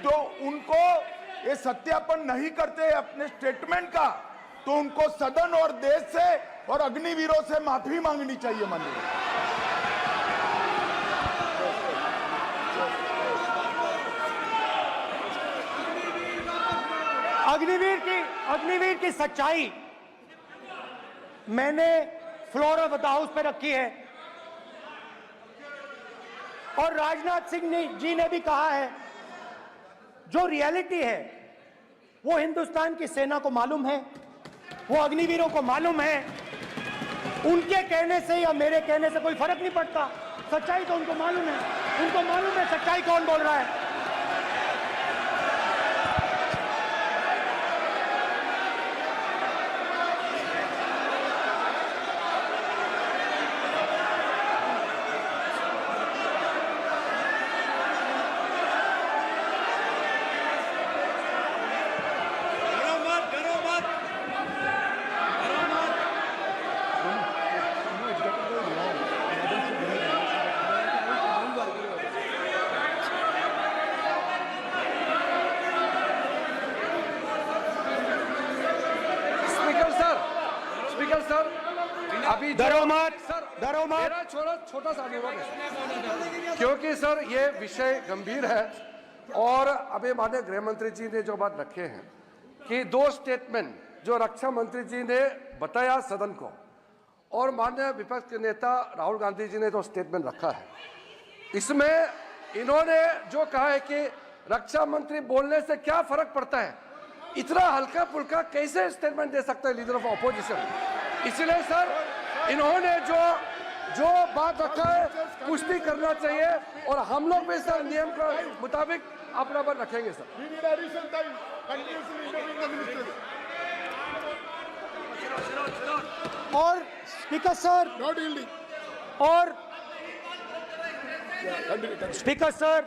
तो उनको ये सत्यापन नहीं करते अपने स्टेटमेंट का, तो उनको सदन और देश से और अग्निवीरों से माफी मांगनी चाहिए माननीय। अग्निवीर की सच्चाई मैंने फ्लोर ऑफ द हाउस पे रखी है, और राजनाथ सिंह जी ने भी कहा है, जो रियलिटी है वो हिंदुस्तान की सेना को मालूम है, वो अग्निवीरों को मालूम है। उनके कहने से या मेरे कहने से कोई फर्क नहीं पड़ता, सच्चाई तो उनको मालूम है। उनको मालूम है सच्चाई कौन बोल रहा है। डरो मत, डरो मत। स्पीकर सर, अभी डरो मत, सर, डरो मत। मेरा छोटा सा अनुरोध है, क्योंकि सर ये विषय गंभीर है और अभी माननीय गृह मंत्री जी ने जो बात रखे हैं कि 2 स्टेटमेंट जो रक्षा मंत्री जी ने बताया सदन को और माननीय विपक्ष के नेता राहुल गांधी जी ने जो स्टेटमेंट रखा है, इसमें इन्होंने जो कहा है कि रक्षा मंत्री बोलने से क्या फर्क पड़ता है, इतना हल्का फुल्का कैसे स्टेटमेंट दे सकते हैं लीडर ऑफ ऑपोजिशन। इसलिए सर इन्होंने जो बात रखा है पुष्टि करना चाहिए और हम लोग भी सर नियम के मुताबिक अपना बात रखेंगे सर। और स्पीकर सर, और स्पीकर सर,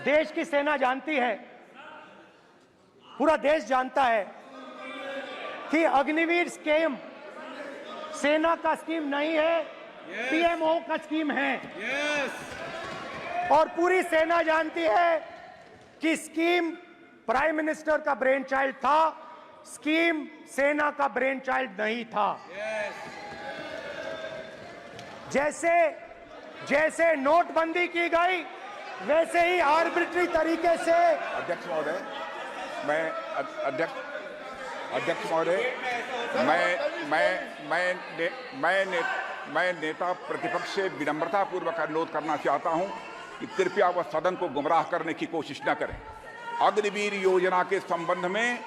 देश की सेना जानती है, पूरा देश जानता है कि अग्निवीर स्कीम सेना का स्कीम नहीं है, पीएमओ का स्कीम है। और पूरी सेना जानती है कि स्कीम प्राइम मिनिस्टर का ब्रेन चाइल्ड था, स्कीम सेना का ब्रेन चाइल्ड नहीं था। जैसे नोटबंदी की गई वैसे ही आर्बिट्री तरीके से। अध्यक्ष महोदय, अध्यक्ष महोदय, मैं नेता प्रतिपक्ष से विनम्रता पूर्वक अनुरोध करना चाहता हूं कि कृपया वह सदन को गुमराह करने की कोशिश न करें। अग्निवीर योजना के संबंध में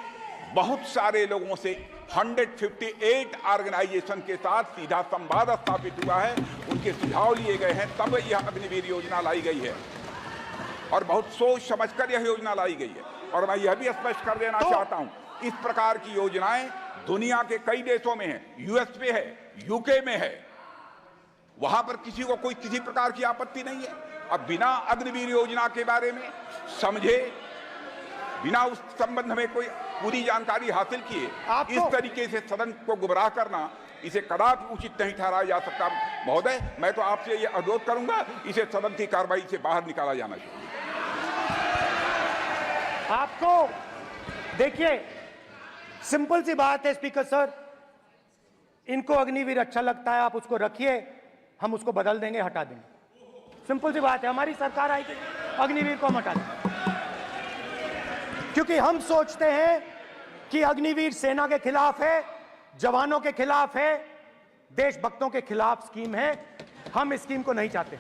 बहुत सारे लोगों से 158 ऑर्गेनाइजेशन के साथ सीधा संवाद स्थापित हुआ है, उनके सुझाव लिए गए हैं, तब यह अग्निवीर योजना लाई गई है और बहुत सोच समझकर यह योजना लाई गई है। और मैं यह भी स्पष्ट कर देना चाहता हूं, इस प्रकार की योजनाएं दुनिया के कई देशों में है, यूएस में है, यूके में है, वहां पर किसी को कोई किसी प्रकार की आपत्ति नहीं है। अब बिना अग्निवीर योजना के बारे में समझे, बिना उस संबंध में कोई पूरी जानकारी हासिल किए इस तरीके से सदन को गुमराह करना, इसे कदापि उचित नहीं ठहराया जा सकता। महोदय, मैं तो आपसे यह अनुरोध करूंगा, इसे सदन की कार्रवाई से बाहर निकाला जाना चाहिए। आपको देखिए, सिंपल सी बात है स्पीकर सर, इनको अग्निवीर अच्छा लगता है, आप उसको रखिए, हम उसको बदल देंगे, हटा देंगे। सिंपल सी बात है, हमारी सरकार आएगी, अग्निवीर को हम हटा देंगे, क्योंकि हम सोचते हैं कि अग्निवीर सेना के खिलाफ है, जवानों के खिलाफ है, देशभक्तों के खिलाफ स्कीम है। हम इस स्कीम को नहीं चाहते।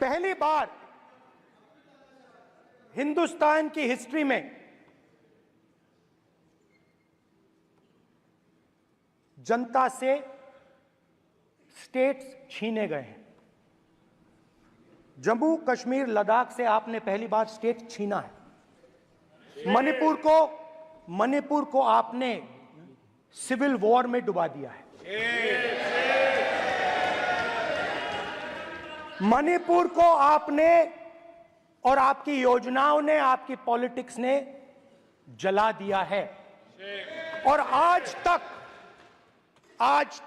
पहली बार हिंदुस्तान की हिस्ट्री में जनता से स्टेट्स छीने गए हैं। जम्मू कश्मीर लद्दाख से आपने पहली बार स्टेट छीना है। मणिपुर को आपने सिविल वॉर में डुबा दिया है। मणिपुर को आपने और आपकी योजनाओं ने, आपकी पॉलिटिक्स ने जला दिया है। और आज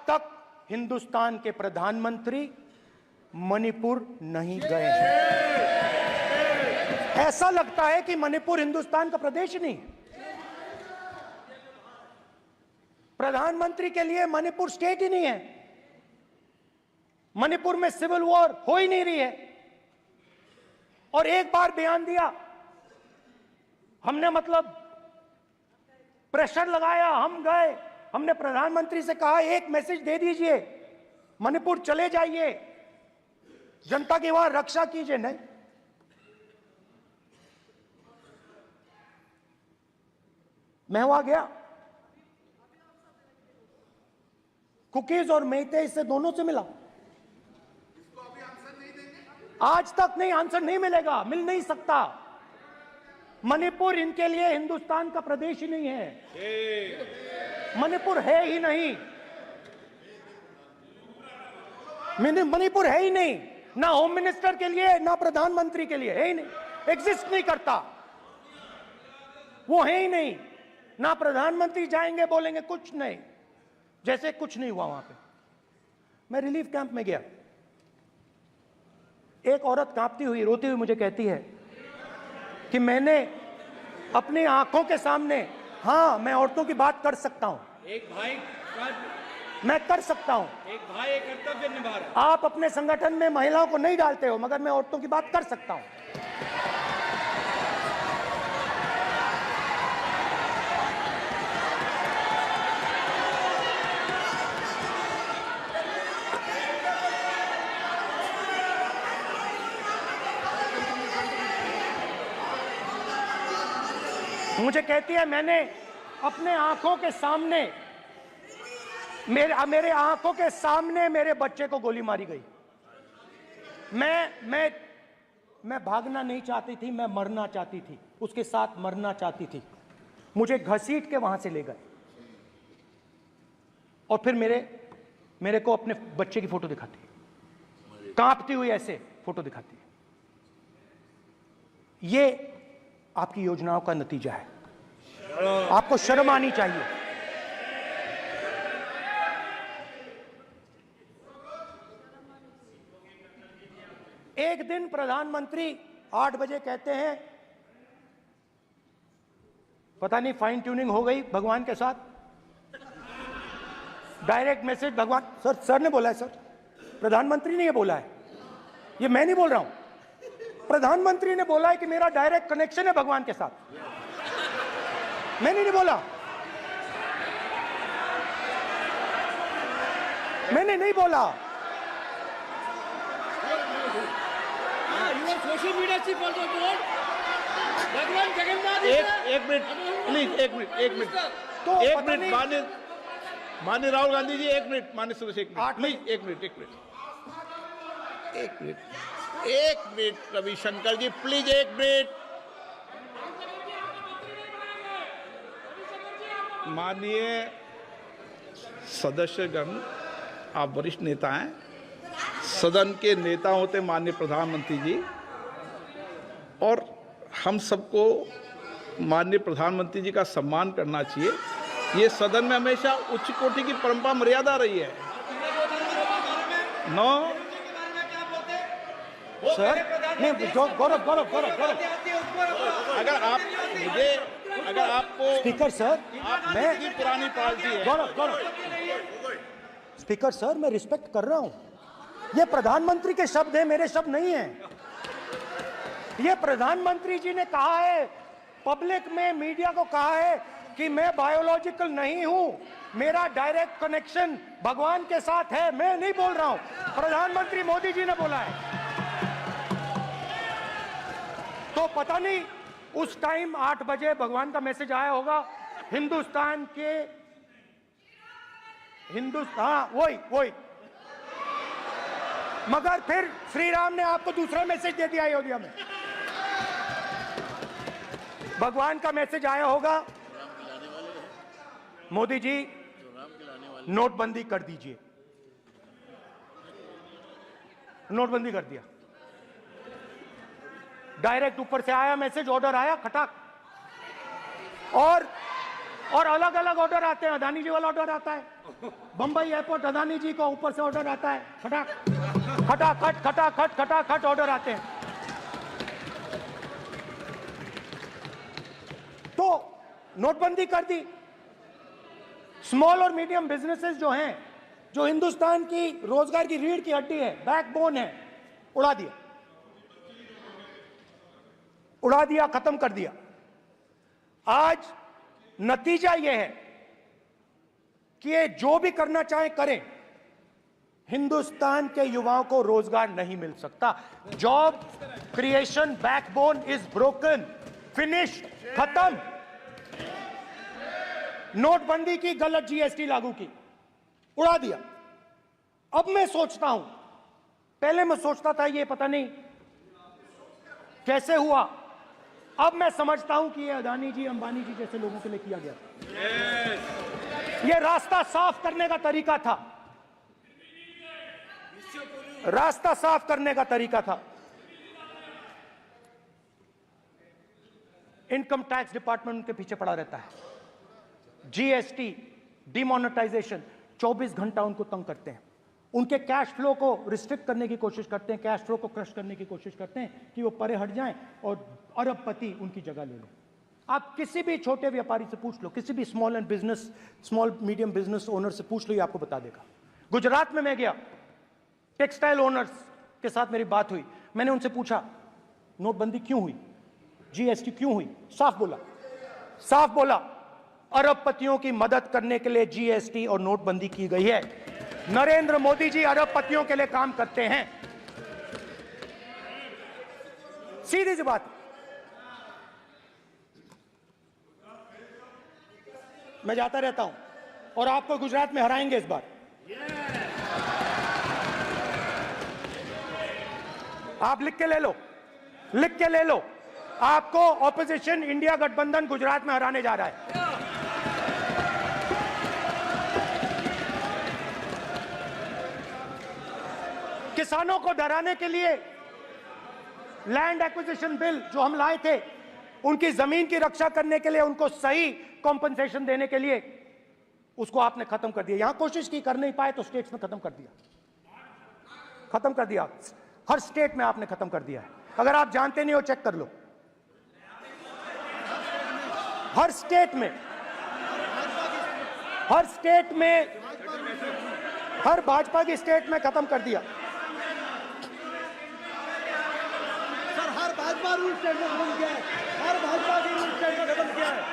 तक हिंदुस्तान के प्रधानमंत्री मणिपुर नहीं गए हैं। ऐसा लगता है कि मणिपुर हिंदुस्तान का प्रदेश ही नहीं है। प्रधानमंत्री के लिए मणिपुर स्टेट ही नहीं है। मणिपुर में सिविल वॉर हो ही नहीं रही है। और एक बार बयान दिया हमने, मतलब प्रेशर लगाया, हम गए, हमने प्रधानमंत्री से कहा एक मैसेज दे दीजिए, मणिपुर चले जाइए, जनता की वहां रक्षा कीजिए। नहीं, मैं वहां गया, कुकीज और मेहते से दोनों से मिला। आज तक नहीं, आंसर नहीं मिलेगा, मिल नहीं सकता। मणिपुर इनके लिए हिंदुस्तान का प्रदेश ही नहीं है, मणिपुर है ही नहीं, मणिपुर है ही नहीं, ना होम मिनिस्टर के लिए ना प्रधानमंत्री के लिए, है ही नहीं, एग्जिस्ट नहीं करता, वो है ही नहीं। ना प्रधानमंत्री जाएंगे बोलेंगे कुछ नहीं, जैसे कुछ नहीं हुआ वहां पे। मैं रिलीफ कैंप में गया, एक औरत कांपती हुई रोती हुई मुझे कहती है कि मैंने अपनी आंखों के सामने, हाँ मैं औरतों की बात कर सकता हूं, एक भाई का, मैं कर सकता हूं, एक भाई एक कर्तव्य निभा रहा है। आप अपने संगठन में महिलाओं को नहीं डालते हो, मगर मैं औरतों की बात कर सकता हूं। मुझे कहती है मैंने अपने आंखों के सामने, मेरे आंखों के सामने मेरे बच्चे को गोली मारी गई। मैं भागना नहीं चाहती थी, मैं मरना चाहती थी, उसके साथ मरना चाहती थी। मुझे घसीट के वहां से ले गए और फिर मेरे को अपने बच्चे की फोटो दिखाती है, कांपती हुई ऐसे फोटो दिखाती है। ये आपकी योजनाओं का नतीजा है, आपको शर्म आनी चाहिए। एक दिन प्रधानमंत्री 8 बजे कहते हैं, पता नहीं फाइन ट्यूनिंग हो गई भगवान के साथ, डायरेक्ट मैसेज भगवान, सर ने बोला है, सर प्रधानमंत्री ने ये बोला है, ये मैं नहीं बोल रहा हूं, प्रधानमंत्री ने बोला है कि मेरा डायरेक्ट कनेक्शन है भगवान के साथ, मैंने नहीं बोला, मैंने नहीं बोला। Social media chief also told भगवान जगन्नाथ। एक मिनट प्लीज, एक मिनट तो एक पता मिनट नहीं- माननीय राहुल गांधी जी, एक मिनट, माननीय सुरेश, एक मिनट प्लीज, एक मिनट रविशंकर जी, प्लीज एक मिनट। माननीय सदस्यगण, आप वरिष्ठ नेता हैं, सदन के नेता होते माननीय प्रधानमंत्री जी, और हम सबको माननीय प्रधानमंत्री जी का सम्मान करना चाहिए। ये सदन में हमेशा उच्च कोटि की परंपरा मर्यादा रही है। नो सर नहीं, गौरव अगर आपको स्पीकर सर, मैं आपकी पुरानी पार्टी है, गौरव स्पीकर सर, मैं रिस्पेक्ट कर रहा हूं, ये प्रधानमंत्री के शब्द हैं, मेरे शब्द नहीं हैं। ये प्रधानमंत्री जी ने कहा है, पब्लिक में मीडिया को कहा है कि मैं बायोलॉजिकल नहीं हूं, मेरा डायरेक्ट कनेक्शन भगवान के साथ है, मैं नहीं बोल रहा हूं, प्रधानमंत्री मोदी जी ने बोला है। तो पता नहीं उस टाइम 8 बजे भगवान का मैसेज आया होगा, हिंदुस्तान, वही मगर फिर श्री राम ने आपको दूसरा मैसेज दे दिया अयोध्या में। भगवान का मैसेज आया होगा, मोदी जी नोटबंदी कर दीजिए, नोटबंदी कर दिया, डायरेक्ट ऊपर से आया मैसेज, ऑर्डर आया खटाक। और अलग अलग ऑर्डर आते हैं, अदानी जी वाला ऑर्डर आता है, बंबई एयरपोर्ट अदानी जी को ऊपर से ऑर्डर आता है, खटाखट ऑर्डर आते हैं। तो नोटबंदी कर दी। स्मॉल और मीडियम बिजनेसेस जो हैं, जो हिंदुस्तान की रोजगार की रीढ़ की हड्डी है, बैकबोन है, उड़ा दिया, खत्म कर दिया। आज नतीजा यह है कि ये जो भी करना चाहे करें, हिंदुस्तान के युवाओं को रोजगार नहीं मिल सकता। Job creation backbone is broken, finish, खत्म। नोटबंदी की, गलत जीएसटी लागू की, उड़ा दिया। अब मैं सोचता हूं, पहले मैं सोचता था ये पता नहीं कैसे हुआ, अब मैं समझता हूं कि ये अदानी जी, अंबानी जी जैसे लोगों के लिए किया गया। ये रास्ता साफ करने का तरीका था, रास्ता साफ करने का तरीका था। इनकम टैक्स डिपार्टमेंट उनके पीछे पड़ा रहता है। जीएसटी, डिमोनेटाइजेशन, 24 घंटा उनको तंग करते हैं। उनके कैश फ्लो को रिस्ट्रिक्ट करने की कोशिश करते हैं, कैश फ्लो को क्रश करने की कोशिश करते हैं कि वो परे हट जाएं और अरबपति उनकी जगह ले लें। आप किसी भी छोटे व्यापारी से पूछ लो, किसी भी स्मॉल मीडियम बिजनेस ओनर से पूछ लो, ये आपको बता देगा। गुजरात में मैं गया, टेक्सटाइल ओनर्स के साथ मेरी बात हुई। मैंने उनसे पूछा नोटबंदी क्यों हुई, जीएसटी क्यों हुई? साफ बोला अरबपतियों की मदद करने के लिए जीएसटी और नोटबंदी की गई है। नरेंद्र मोदी जी अरबपतियों के लिए काम करते हैं, सीधी सी बात। मैं जाता रहता हूं और आपको गुजरात में हराएंगे इस बार। आप लिख के ले लो, आपको ऑपोजिशन इंडिया गठबंधन गुजरात में हराने जा रहा है। किसानों को डराने के लिए लैंड एक्विजिशन बिल जो हम लाए थे, उनकी जमीन की रक्षा करने के लिए, उनको सही कॉम्पनसेशन देने के लिए, उसको आपने खत्म कर दिया। यहां कोशिश की, कर नहीं पाए तो स्टेट्स में खत्म कर दिया। हर स्टेट में आपने खत्म कर दिया है। अगर आप जानते नहीं हो, चेक कर लो। हर स्टेट में, हर भाजपा की स्टेट में खत्म कर दिया। सर, हर भाजपा रूल स्टेट में खत्म किया है। हर भाजपा की रूल स्टेट में खत्म किया है।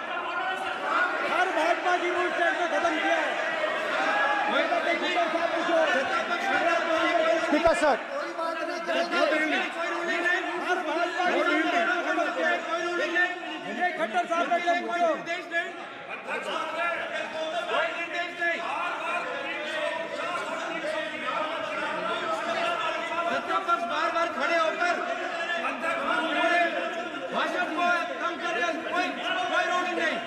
स्पीकर सर, खट्टर साहब का निर्देश नहीं, सत्ता पक्ष बार खड़े होकर भाषण को कम कर रहे हैं। कोई रूलिंग नहीं,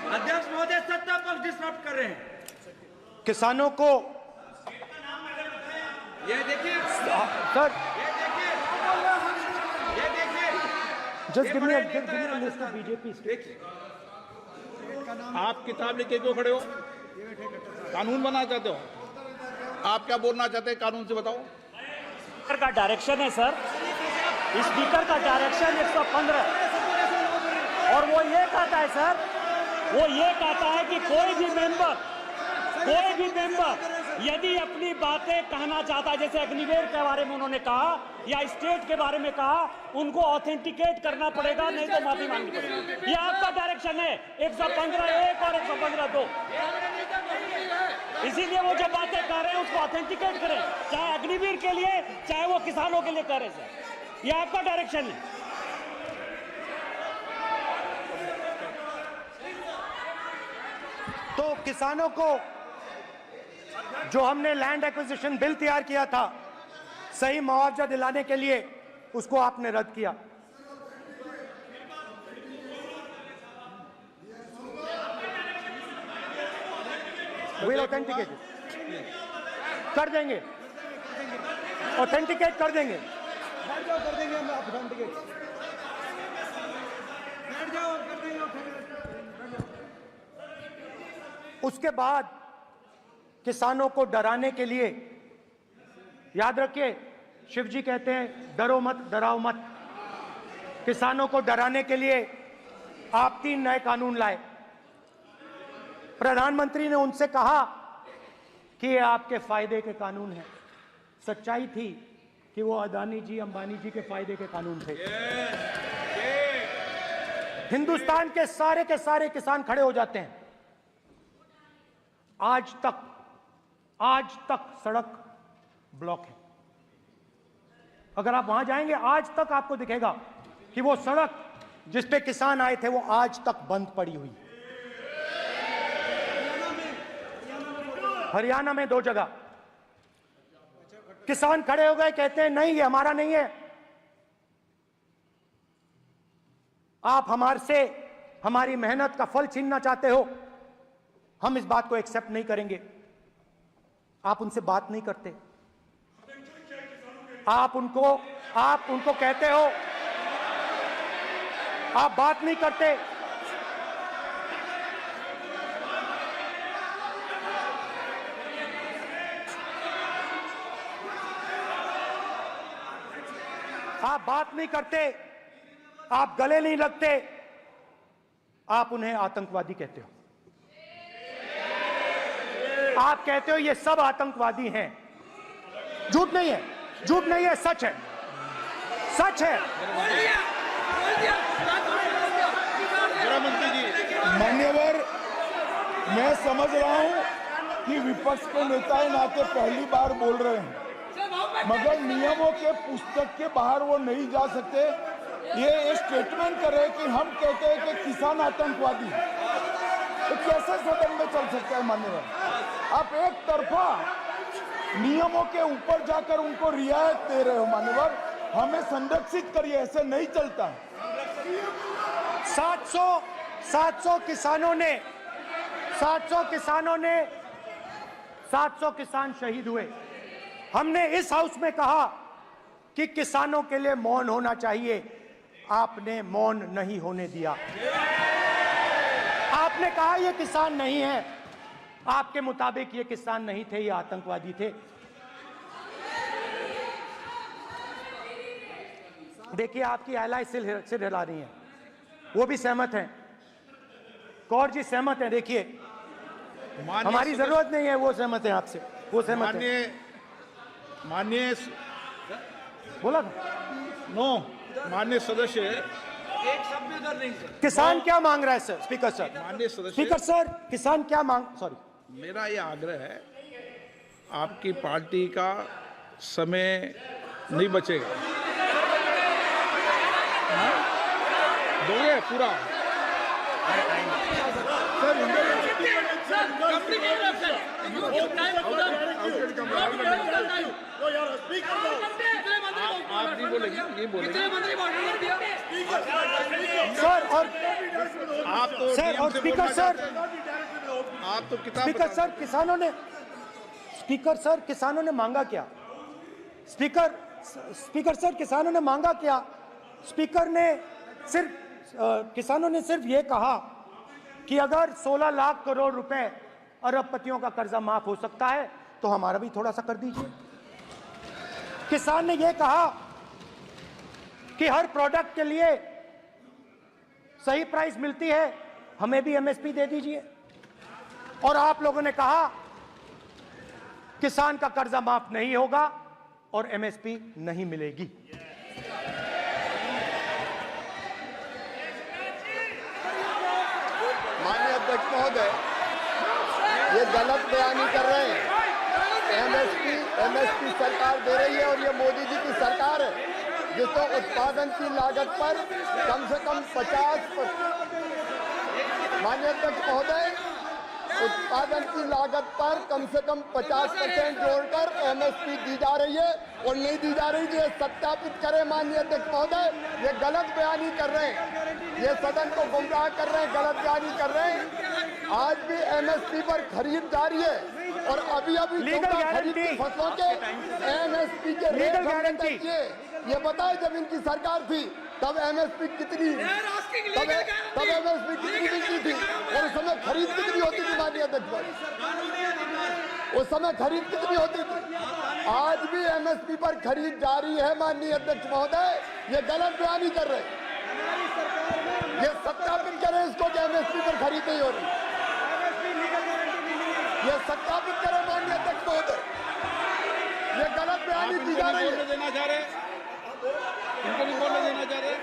अध्यक्ष महोदय सत्ता पक्ष डिस्टर्ब कर रहे हैं। किसानों को ये देखिए सर, ये देखिए just give me a list of BJP states. आप किताब लेके क्यों खड़े हो? कानून बनाना चाहते हो? आप क्या बोलना चाहते हैं, कानून से बताओ। स्पीकर का डायरेक्शन है सर, स्पीकर का डायरेक्शन 115, और वो ये कहता है सर, वो ये कहता है कि कोई भी मेंबर यदि अपनी बातें कहना चाहता है, जैसे अग्निवीर के बारे में उन्होंने कहा या स्टेट के बारे में कहा, उनको ऑथेंटिकेट करना पड़ेगा, नहीं तो माफी मांगनी पड़ेगी। ये आपका डायरेक्शन है 115(1) और 115(2). इसीलिए वो जो बातें कर रहे हैं उसको ऑथेंटिकेट करें, चाहे अग्निवीर के लिए चाहे वो किसानों के लिए कर रहे सर। ये आपका डायरेक्शन है। तो किसानों को जो हमने लैंड एक्विजिशन बिल तैयार किया था, सही मुआवजा दिलाने के लिए, उसको आपने रद्द किया। विल ऑथेंटिकेट कर देंगे, ऑथेंटिकेट कर देंगे। कर देंगे हम ऑथेंटिकेट। बैठ जाओ, कर देंगे ऑथेंटिकेट। उसके बाद किसानों को डराने के लिए, याद रखिए शिव जी कहते हैं डरो मत डराओ मत, किसानों को डराने के लिए आप 3 नए कानून लाए। प्रधानमंत्री ने उनसे कहा कि ये आपके फायदे के कानून हैं। सच्चाई थी कि वो अदानी जी अंबानी जी के फायदे के कानून थे। हिंदुस्तान के सारे किसान खड़े हो जाते हैं। आज तक सड़क ब्लॉक है। अगर आप वहां जाएंगे आज तक आपको दिखेगा कि वो सड़क जिस पे किसान आए थे वो आज तक बंद पड़ी हुई। हरियाणा में 2 जगह किसान खड़े हो गए, कहते हैं नहीं ये हमारा नहीं है, आप हमारे से हमारी मेहनत का फल छीनना चाहते हो, हम इस बात को एक्सेप्ट नहीं करेंगे। आप उनसे बात नहीं करते, आप उनको कहते हो, आप बात नहीं करते। आप बात नहीं करते, आप गले नहीं लगते, आप उन्हें आतंकवादी कहते हो। आप कहते हो ये सब आतंकवादी हैं। झूठ नहीं है, झूठ नहीं है, सच है, सच है। मान्यवर, मैं समझ रहा हूं कि विपक्ष के नेता नाते पहली बार बोल रहे हैं, मगर नियमों के पुस्तक के बाहर वो नहीं जा सकते। ये स्टेटमेंट करे कि हम कहते हैं कि किसान आतंकवादी, तो कैसे सदन में चल सकता है मान्यवर? आप एक तरफा नियमों के ऊपर जाकर उनको रियायत दे रहे हो मान्यवर, हमें संरक्षित करिए, ऐसे नहीं चलता। 700 किसान शहीद हुए। हमने इस हाउस में कहा कि किसानों के लिए मौन होना चाहिए, आपने मौन नहीं होने दिया। आपने कहा ये किसान नहीं है, आपके मुताबिक ये किसान नहीं थे, ये आतंकवादी थे। देखिए आपकी एलाय सिर हिला रही हैं, वो भी सहमत हैं, कौर जी सहमत हैं। देखिए हमारी जरूरत नहीं है, वो सहमत हैं आपसे, वो सहमत हैं। माननीय बोला था नो, माननीय सदस्य, एक शब्द उधर नहीं सर। किसान क्या मांग रहा है सर? स्पीकर सर, माननीय सदस्य, स्पीकर सर, किसान क्या मांग, सॉरी, मेरा ये आग्रह है, आपकी पार्टी का समय नहीं बचेगा। दोगे पूरा? आप नहीं बोलेंगे, ये बोलेंगे सर। और आप तो सर, और स्पीकर सर, आप तो किताब स्पीकर सर, किसानों ने मांगा क्या? स्पीकर सर, किसानों ने मांगा क्या? किसानों ने सिर्फ ये कहा कि अगर 16 लाख करोड़ रुपए अरबपतियों का कर्जा माफ हो सकता है तो हमारा भी थोड़ा सा कर दीजिए। किसान ने यह कहा कि हर प्रोडक्ट के लिए सही प्राइस मिलती है, हमें भी एमएसपी दे दीजिए। और आप लोगों ने कहा किसान का कर्जा माफ नहीं होगा और एमएसपी नहीं मिलेगी। माननीय अध्यक्ष महोदय, ये गलत बयानी कर रहे हैं। एमएसपी सरकार दे रही है और ये मोदी जी की सरकार है जिसको उत्पादन की लागत पर कम से कम 50%, माननीय अध्यक्ष महोदय, उत्पादन की लागत पर कम से कम 50% जोड़कर एमएसपी दी जा रही है और नहीं दी जा रही। ये सत्यापित करें माननीय अध्यक्ष महोदय, ये गलत बयानी कर रहे हैं, ये सदन को गुमराह कर रहे हैं, गलत बयानी कर रहे हैं। आज भी एमएसपी पर खरीद जारी है और अभी खरीद की फसलों के एमएसपी के रेट ये बताए जब इनकी सरकार थी तब एमएसपी कितनी बिकती थी और उस समय खरीद कितनी होती थी माननीय अध्यक्ष महोदय? उस समय खरीद कितनी होती थी? आज भी एमएसपी पर खरीद जारी है माननीय अध्यक्ष महोदय। ये गलत बयानी कर रहे हैं। ये सत्यापित करें इसको कि एमएसपी पर खरीद नहीं हो रही। ये सत्यापित करें माननीय अध्यक्ष महोदय। ये गलत बयानी की जा रही है। देना चाह रहे, इनको नहीं बोलने देना चाह रहे।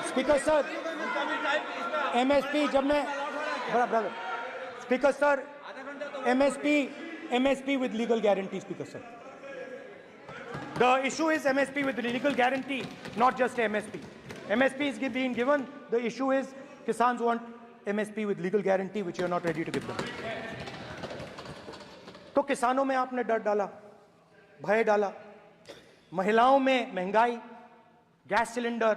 स्पीकर सर, एमएसपी जब मैं brother speaker sir, MSP with legal guarantee, speaker sir, the issue is MSP with legal guarantee, not just MSP. MSP is being given. The issue is Kisans want MSP with legal guarantee, which you are not ready to give them. तो किसानों में आपने डर डाला, भय डाला, महिलाओं में महंगाई, गैस सिलेंडर,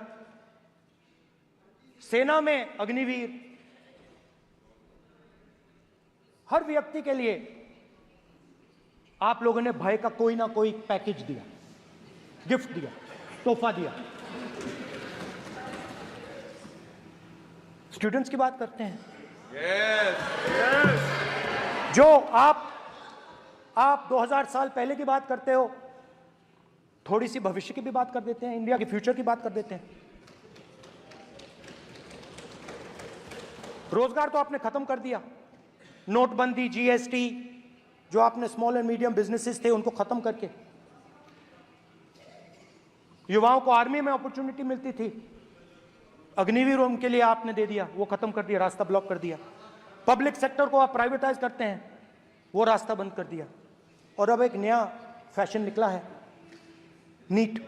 सेना में अग्निवीर, हर व्यक्ति के लिए आप लोगों ने भय का कोई ना कोई पैकेज दिया, गिफ्ट दिया, तोहफा दिया। स्टूडेंट्स की बात करते हैं। जो आप 2000 साल पहले की बात करते हो, थोड़ी सी भविष्य की भी बात कर देते हैं, इंडिया के फ्यूचर की बात कर देते हैं। रोजगार तो आपने खत्म कर दिया, नोटबंदी, जीएसटी, जो आपने स्मॉल एंड मीडियम बिजनेसेस थे उनको खत्म करके, युवाओं को आर्मी में अपॉर्चुनिटी मिलती थी, अग्निवीर उनके लिए आपने दे दिया, वो खत्म कर दिया, रास्ता ब्लॉक कर दिया। पब्लिक सेक्टर को आप प्राइवेटाइज करते हैं, वो रास्ता बंद कर दिया। और अब एक नया फैशन निकला है, नीट।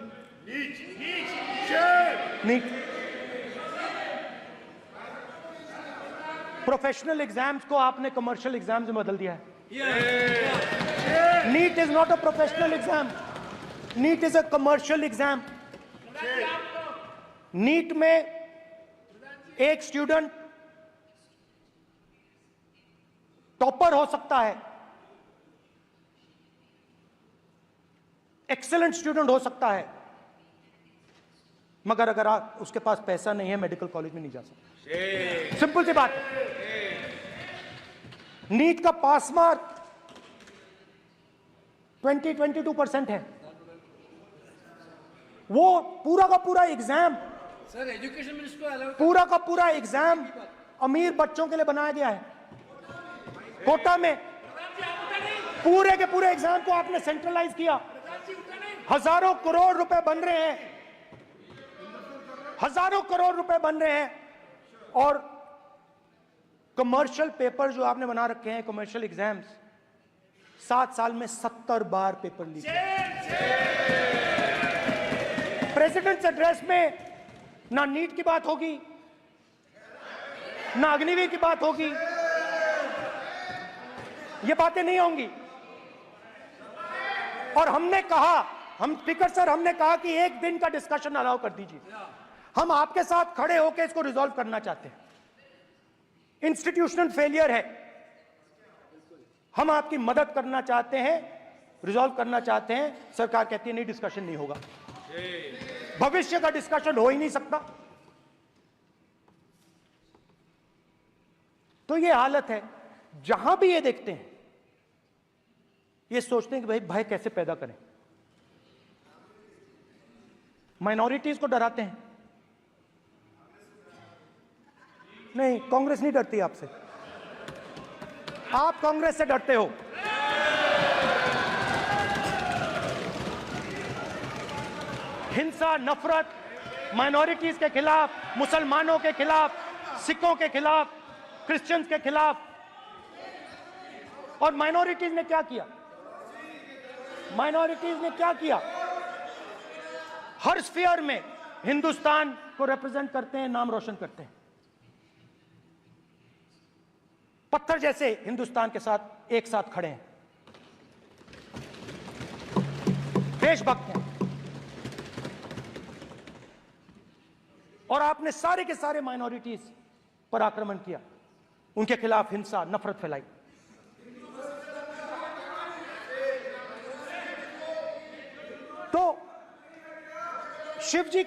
प्रोफेशनल एग्जाम्स को आपने कमर्शियल एग्जाम्स में बदल दिया है। NEET is not a professional exam, NEET is a commercial exam. NEET में एक स्टूडेंट टॉपर हो सकता है, एक्सीलेंट स्टूडेंट हो सकता है, मगर अगर आप उसके पास पैसा नहीं है, मेडिकल कॉलेज में नहीं जा सकता। सिंपल सी बात। नीट का पास मार्क 22% है। वो पूरा का पूरा एग्जाम, सर एजुकेशन मिनिस्टर पूरा का पूरा एग्जाम अमीर बच्चों के लिए बनाया गया है। कोटा में पूरे के पूरे एग्जाम को आपने सेंट्रलाइज किया। हजारों करोड़ रुपए बन रहे हैं, हजारों करोड़ रुपए बन रहे हैं। और कमर्शियल पेपर जो आपने बना रखे हैं, कमर्शियल एग्जाम्स, 7 साल में 70 बार पेपर लीक। प्रेसिडेंट्स एड्रेस में ना नीट की बात होगी, ना अग्निवीर की बात होगी, ये बातें नहीं होंगी। और हमने कहा, हम स्पीकर सर, हमने कहा कि एक दिन का डिस्कशन अलाउ कर दीजिए। हम आपके साथ खड़े होकर इसको रिजॉल्व करना चाहते हैं। इंस्टीट्यूशनल फेलियर है, हम आपकी मदद करना चाहते हैं, रिजॉल्व करना चाहते हैं। सरकार कहती है नहीं, डिस्कशन नहीं होगा, भविष्य का डिस्कशन हो ही नहीं सकता। तो ये हालत है। जहां भी ये देखते हैं, ये सोचते हैं कि भाई भय कैसे पैदा करें, माइनॉरिटीज को डराते हैं। नहीं, कांग्रेस नहीं डरती आपसे, आप कांग्रेस से डरते हो। हिंसा, नफरत, माइनॉरिटीज के खिलाफ, मुसलमानों के खिलाफ, सिखों के खिलाफ, क्रिश्चियंस के खिलाफ। और माइनॉरिटीज ने क्या किया? माइनॉरिटीज ने क्या किया? हर स्फीयर में हिंदुस्तान को रिप्रेजेंट करते हैं, नाम रोशन करते हैं। पत्थर जैसे हिंदुस्तान के साथ एक साथ खड़े हैं, देशभक्त हैं। और आपने सारे के सारे माइनॉरिटीज पर आक्रमण किया, उनके खिलाफ हिंसा, नफरत फैलाई। शिव जी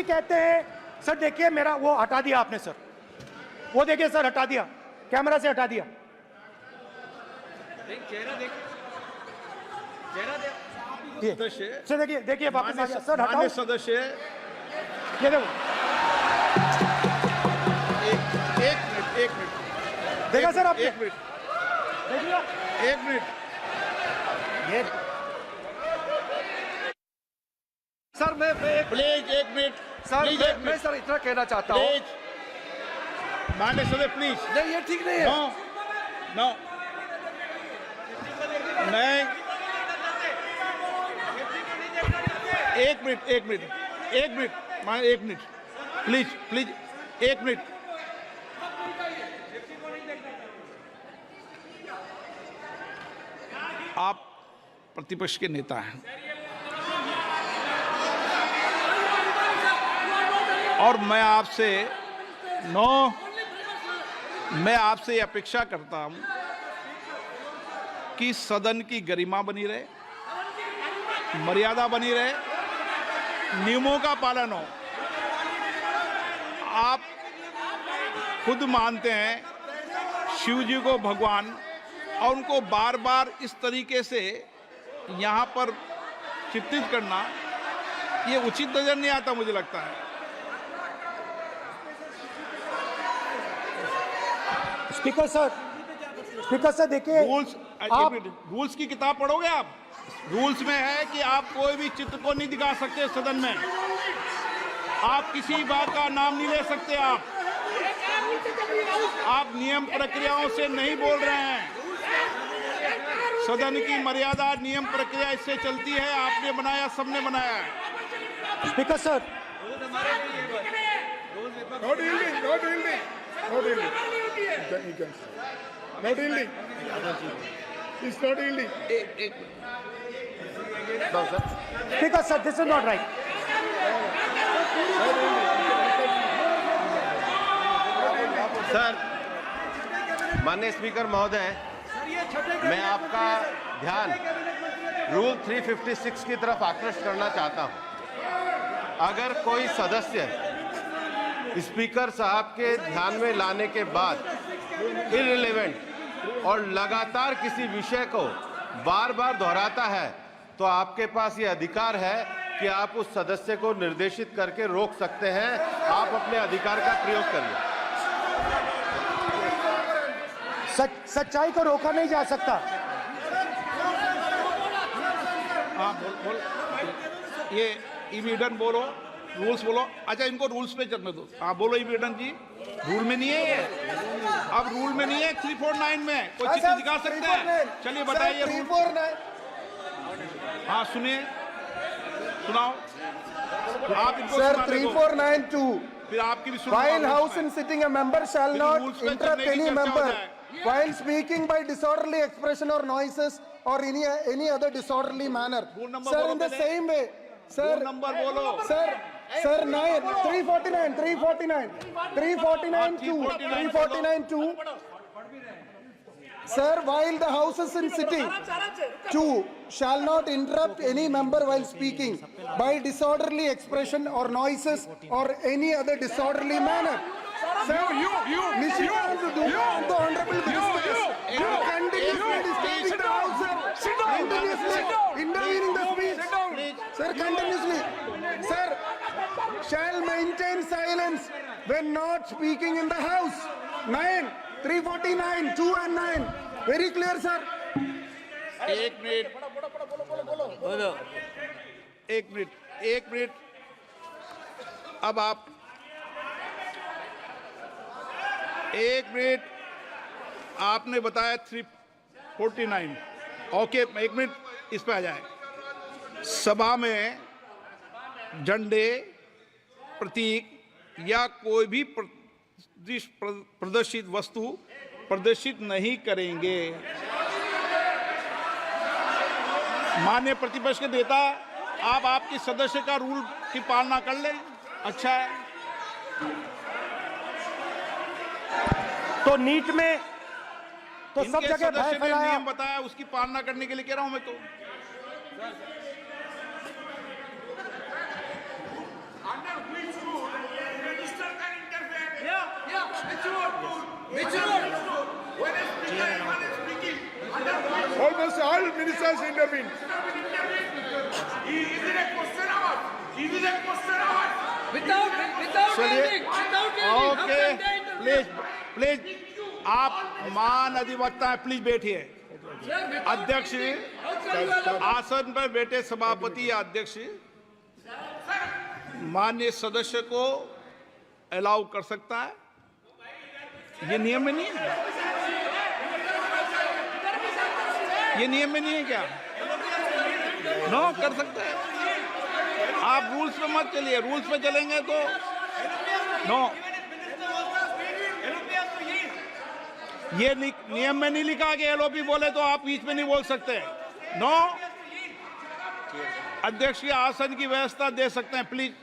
कहते हैं सर, देखिए मेरा वो हटा दिया आपने सर, वो देखिए सर, हटा दिया, कैमरा से हटा दिया। चेहरा देखिए, सर देखिए, देखिए वापस आ गया सर, हटाओ माननीय सदस्य, ये देखो, एक मिनट देखा सर आपने? एक मिनट देखिए एक मिनट ये सर मैं प्लीज एक मिनट सर प्लीज एक मैं मिनट सर इतना कहना चाहता हूँ, प्लीज माननीय सदस्य प्लीज नहीं ये ठीक नहीं है। नो नो मैं एक मिनट मान एक मिनट प्लीज एक मिनट। आप प्रतिपक्ष के नेता हैं और मैं आपसे ये अपेक्षा करता हूं कि सदन की गरिमा बनी रहे, मर्यादा बनी रहे, नियमों का पालन हो। आप खुद मानते हैं शिव जी को भगवान, और उनको बार बार इस तरीके से यहाँ पर चित्रित करना ये उचित नजर नहीं आता, मुझे लगता है। स्पीकर सर देखिए, रूल्स की किताब पढ़ोगे आप? रूल्स में है कि आप कोई भी चित्र को नहीं दिखा सकते सदन में, आप किसी बात का नाम नहीं ले सकते, आप नियम प्रक्रियाओं से नहीं बोल रहे हैं। सदन की मर्यादा, नियम प्रक्रिया इससे चलती है, आपने बनाया, सबने बनाया है। Speaker sir, speaker sir, this is not right. Sir, माननीय स्पीकर महोदय, मैं आपका ध्यान रूल 356 की तरफ आकृष्ट करना चाहता हूं। अगर कोई सदस्य स्पीकर साहब के ध्यान में लाने के बाद इररिलेवेंट और लगातार किसी विषय को बार बार दोहराता है, तो आपके पास ये अधिकार है कि आप उस सदस्य को निर्देशित करके रोक सकते हैं। आप अपने अधिकार का प्रयोग करिए। सच्चाई को रोका नहीं जा सकता। हाँ बोल ये इविडेंट बोलो, रूल्स बोलो। अच्छा, इनको रूल्स पे चलने दो। हाँ बोलो इविडेंट जी, रूल में नहीं है ये, अब रूल में नहीं है। 349 में कोई चित्र दिखा सकते हैं? चलिए बताइए। 349 हाँ सुनिए, सुनाओ आप इनको। सर 3492 फिर आपकी भी सुनो। While house and sitting, a member shall not interrupt any member while speaking by disorderly expression or noises or any other disorderly manner. Sir, in the same way, sir, number बोलो। sir, 349 Sir, while the house is in sitting, 2 shall not interrupt any member while speaking by disorderly expression or noises or any other disorderly manner. Sir, the honorable minister continuously disturbing the house, sir. Continuously intervening the speech. Sir, continuously. Sir, shall maintain silence when not speaking in the house. 9, 349, 2 and 9. Very clear, sir. एक मिनट। अब आप एक मिनट, आपने बताया 349। ओके, एक मिनट इस पे आ जाए। सभा में झंडे, प्रतीक या कोई भी प्रदर्शित वस्तु प्रदर्शित नहीं करेंगे। माननीय प्रतिपक्ष के नेता, आप आपकी सदस्य का रूल की पालना कर लें, अच्छा है। तो नीट में तो सब इनके जगह भय सदस्य ने फैलाया। नियम बताया, उसकी पालना करने के लिए कह रहा हूं मैं। तो Under which rule minister can interfere? Yeah, which rule? Which rule? When a speaker is speaking, under which Almost all ministers intervene. is it a question hour? Is it a question hour? Without ending. Okay please please आप मान अधिवक्ता हैं, प्लीज बैठिए। अध्यक्ष आसन पर बैठे सभापति या अध्यक्ष माननीय सदस्य को अलाउ कर सकता है, ये नियम में नहीं है। ये नियम में नहीं है क्या? नो कर सकते हैं आप, रूल्स पे मत चलिए, रूल्स पे चलेंगे तो नो। ये नियम में नहीं लिखा कि एलओपी बोले तो आप बीच में नहीं बोल सकते। नो, अध्यक्ष के आसन की व्यवस्था दे सकते हैं प्लीज।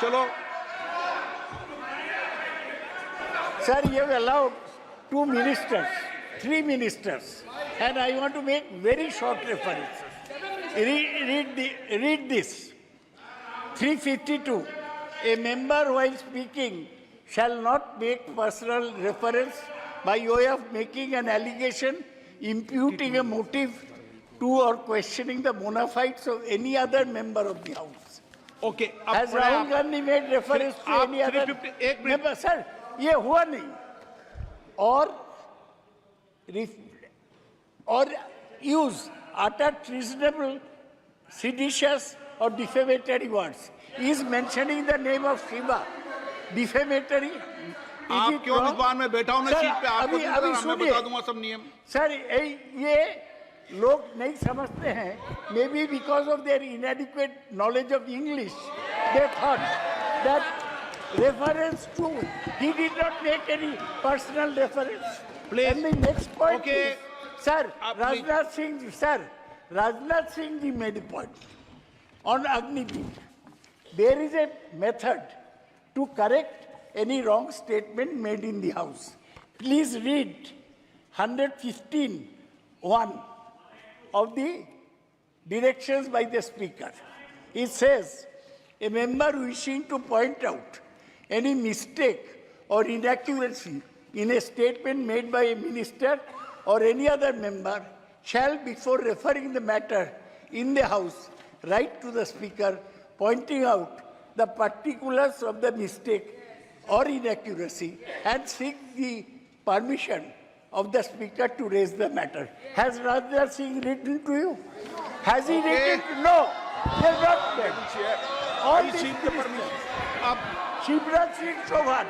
चलो Sir, you have allowed 2 ministers, 3 ministers, and I want to make very short references. Read this. 352. A member while speaking shall not make personal reference by way of making an allegation, imputing a motive to or questioning the bona fides of any other member of the House. Okay, Has Rahul Gandhi made reference to आप any other 351 member? Sir, ये हुआ नहीं. Or use utter treasonable, seditious or defamatory words. He is mentioning the name of Shiva. Defamatory. आप क्यों विद्वान में बैठा हूं ना सीट पे, आपको मैं बता दूंगा सब नियम। सर ये लोग नहीं समझते हैं, may be because of their इनएडिक्वेट knowledge of English, they thought that reference to, he did not make any personal reference. Please. And the next point Okay. is, sir, please. Rajnath Singh ji made a point on Agniveer. There is a method to correct any wrong statement made in the House. Please read 115(1) of the directions by the Speaker. It says, a member wishing to point out any mistake or inaccuracy in a statement made by a minister or any other member shall, before referring the matter in the House, write to the Speaker, pointing out the particulars of the mistake or inaccuracy and seek the permission of the Speaker to raise the matter. Has Rajnath Singh written to you? Has he written? No. He has not written. All these ministers. Shivraj Singh Chouhan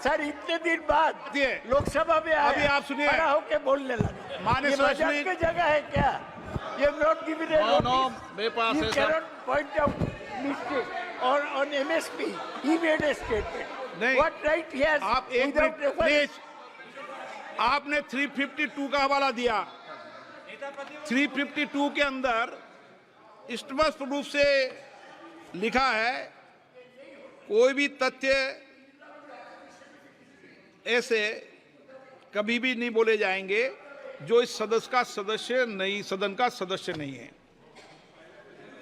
sir इतने दिन बाद लोकसभा में अभी आप सुनिए, खड़ा होके बोलने लगा। माननीय मजाक की जगह है क्या? ये नॉट गिवन ए नोटिस, मेरे पास you can not point out mistake और on MSP he made a statement. नहीं, व्हाट राइट ही हैज? आप एक मिनट प्लीज, आपने 352 का हवाला दिया। 352 के अंदर स्पष्ट रूप से लिखा है, कोई भी तथ्य ऐसे कभी भी नहीं बोले जाएंगे जो इस सदस्य का सदस्य नहीं, सदन का सदस्य नहीं है।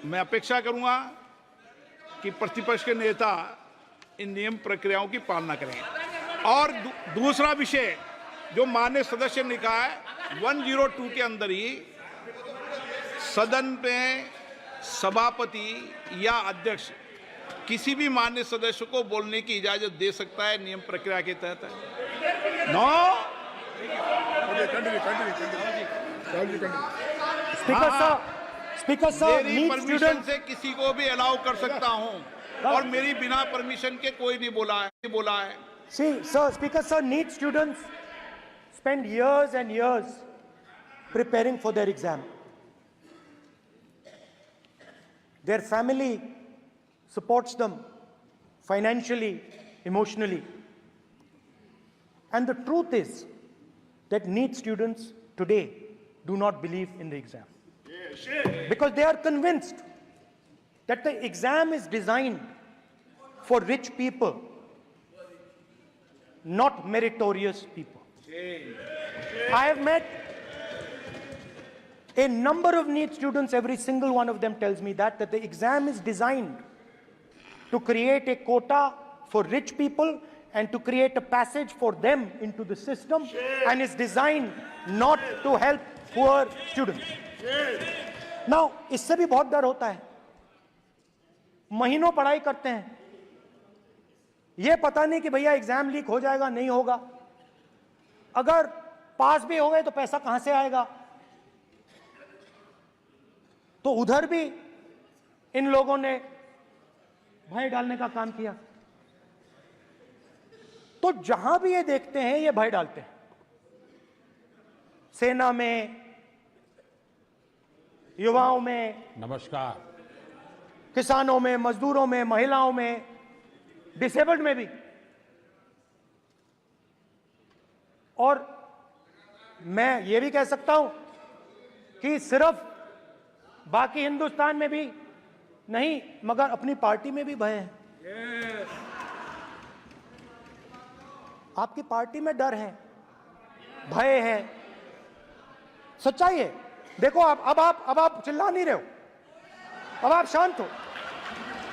मैं अपेक्षा करूंगा कि प्रतिपक्ष के नेता इन नियम प्रक्रियाओं की पालना करें। और दूसरा विषय जो माननीय सदस्य ने कहा है, 102 के अंदर ही सदन में सभापति या अध्यक्ष किसी भी माननीय सदस्य को बोलने की इजाजत दे सकता है, नियम प्रक्रिया के तहत है। नो, स्पीकर सर, मेरी परमिशन से किसी को भी अलाउ कर सकता हूं, और मेरी बिना परमिशन के कोई नहीं बोला है। See, sir, Speaker sir, NEET students spend years and years preparing for their exam. Their family supports them financially, emotionally. And the truth is that NEET students today do not believe in the exam. Because they are convinced that the exam is designed for rich people. not meritorious people. I have met a number of NEET students, every single one of them tells me that the exam is designed to create a quota for rich people and to create a passage for them into the system, and is designed not to help poor students. Now, इससे भी बहुत डर होता है. महीनों पढ़ाई करते हैं, ये पता नहीं कि भैया एग्जाम लीक हो जाएगा नहीं होगा, अगर पास भी हो गए तो पैसा कहां से आएगा. तो उधर भी इन लोगों ने भय डालने का काम किया. तो जहां भी ये देखते हैं ये भय डालते हैं. सेना में, युवाओं में, नमस्कार, किसानों में, मजदूरों में, महिलाओं में, डिसेबल्ड में भी. और मैं ये भी कह सकता हूं कि सिर्फ बाकी हिंदुस्तान में भी नहीं, मगर अपनी पार्टी में भी भय है. आपकी पार्टी में डर है, भय है, सच्चाई है. देखो अब आप चिल्ला नहीं रहे हो, अब आप शांत हो,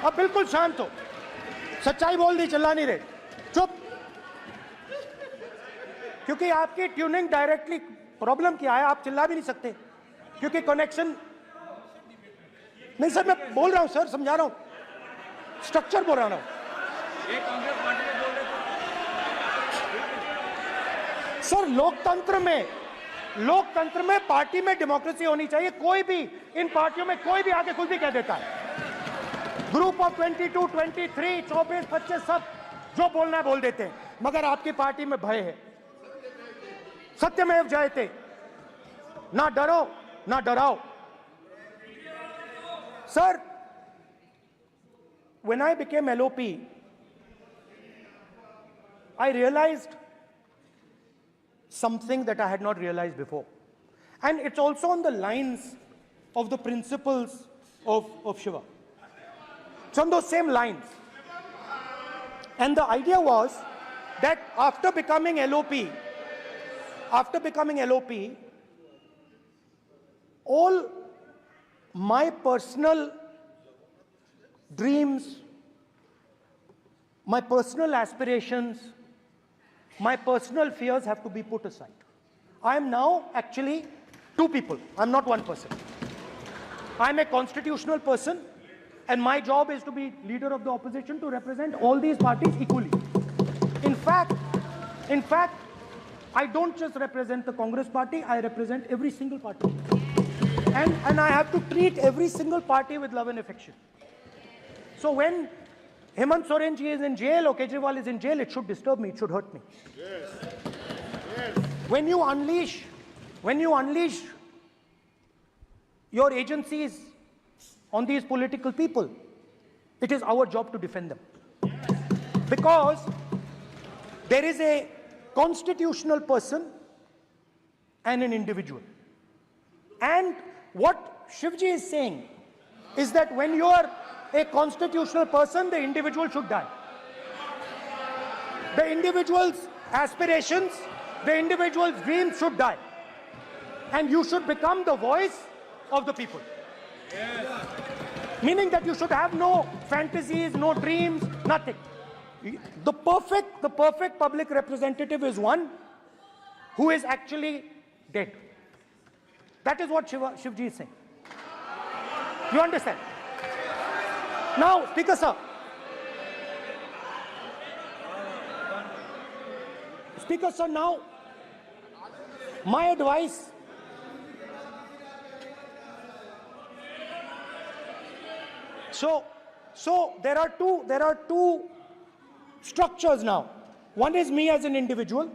अब बिल्कुल शांत हो. सच्चाई बोल दी, चिल्ला नहीं रहे, चुप. क्योंकि आपकी ट्यूनिंग डायरेक्टली, प्रॉब्लम क्या है, आप चिल्ला भी नहीं सकते क्योंकि कनेक्शन नहीं. सर मैं बोल रहा हूं, सर समझा रहा हूं, स्ट्रक्चर बोल रहा हूं. सर लोकतंत्र में पार्टी में डेमोक्रेसी होनी चाहिए. कोई भी इन पार्टियों में कोई भी आके कुछ भी कह देता है. ग्रुप ऑफ 22, 23, 24, 25 सब जो बोलना है बोल देते हैं, मगर आपकी पार्टी में भय है. सत्यमेव जयते, ना डरो ना डराओ. Sir, when I became LOP, I realized something that I had not realized before. And it's also on the lines of the principles of Shiva. It's on those same lines. And the idea was that after becoming LOP, all my personal dreams, my personal aspirations, my personal fears have to be put aside. I am now actually two people. I'm not one person. I'm a constitutional person, and my job is to be leader of the opposition, to represent all these parties equally. In fact, I don't just represent the Congress party, I represent every single party. And I have to treat every single party with love and affection. So when Hemant Soren ji is in jail or Kejriwal is in jail, it should disturb me, it should hurt me. Yes. Yes. When you unleash your agencies on these political people, it is our job to defend them. Because there is a constitutional person and an individual. And what Shivji is saying is that when you are a constitutional person, the individual should die. The individual's aspirations, the individual's dreams should die. And you should become the voice of the people. Yes. Meaning that you should have no fantasies, no dreams, nothing. The perfect public representative is one who is actually dead. That is what Shivji is saying. You understand? Now, Speaker sir. Speaker sir, now, my advice. So there are two structures now. One is me as an individual,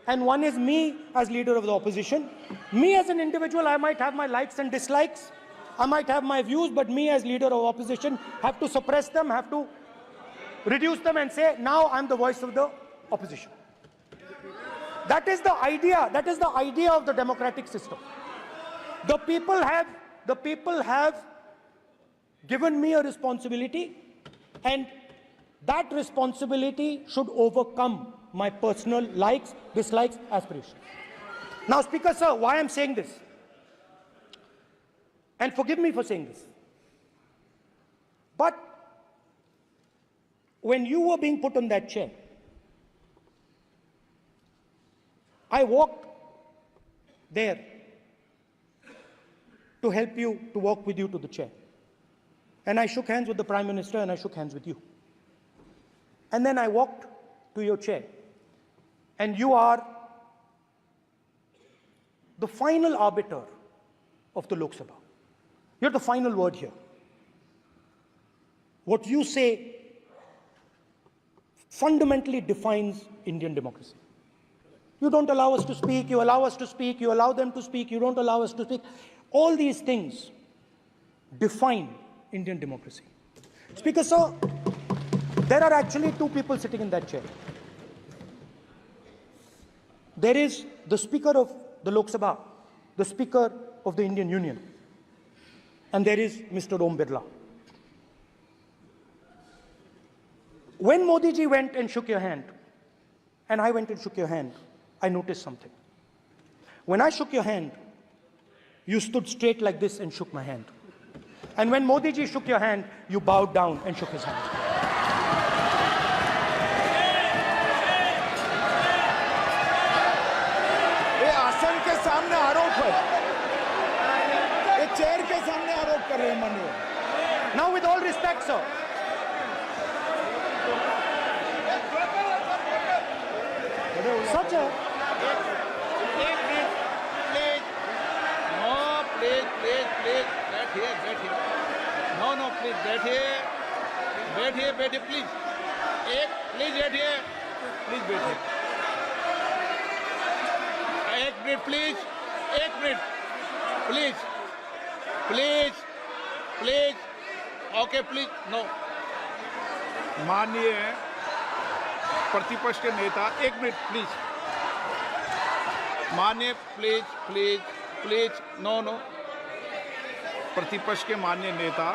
and one is me as leader of the opposition. Me as an individual, I might have my likes and dislikes. I might have my views, but me as leader of opposition have to suppress them, have to reduce them and say, now I'm the voice of the opposition. That is the idea. That is the idea of the democratic system. The people have given me a responsibility, and that responsibility should overcome my personal likes, dislikes, aspirations. Now, Speaker Sir, why I'm saying this, and forgive me for saying this, but when you were being put on that chair, I walked there to help you, to walk with you to the chair. And I shook hands with the Prime Minister and I shook hands with you. And then I walked to your chair. And you are the final arbiter of the Lok Sabha. You're the final word here. What you say fundamentally defines Indian democracy. You don't allow us to speak, you allow us to speak, you allow them to speak, you don't allow us to speak. All these things define Indian democracy. Speaker Sir, there are actually two people sitting in that chair. There is the Speaker of the Lok Sabha, the Speaker of the Indian Union, and there is Mr. Om Birla. When Modi ji went and shook your hand, and I went and shook your hand, I noticed something. When I shook your hand, you stood straight like this and shook my hand. And when Modi ji shook your hand, you bowed down and shook his hand. ये आसन के सामने आरोप है, ये चेयर के सामने आरोप कर रहे हैं माननीय। Now, with all respect, sir, such a बैठिए प्लीज, प्लीज बैठिए, प्लीज बैठिए, एक मिनट प्लीज, एक minute please, please please, okay please, no. माननीय प्रतिपक्ष के नेता, एक मिनट प्लीज, माननीय please please please, no no. प्रतिपक्ष के माननीय नेता,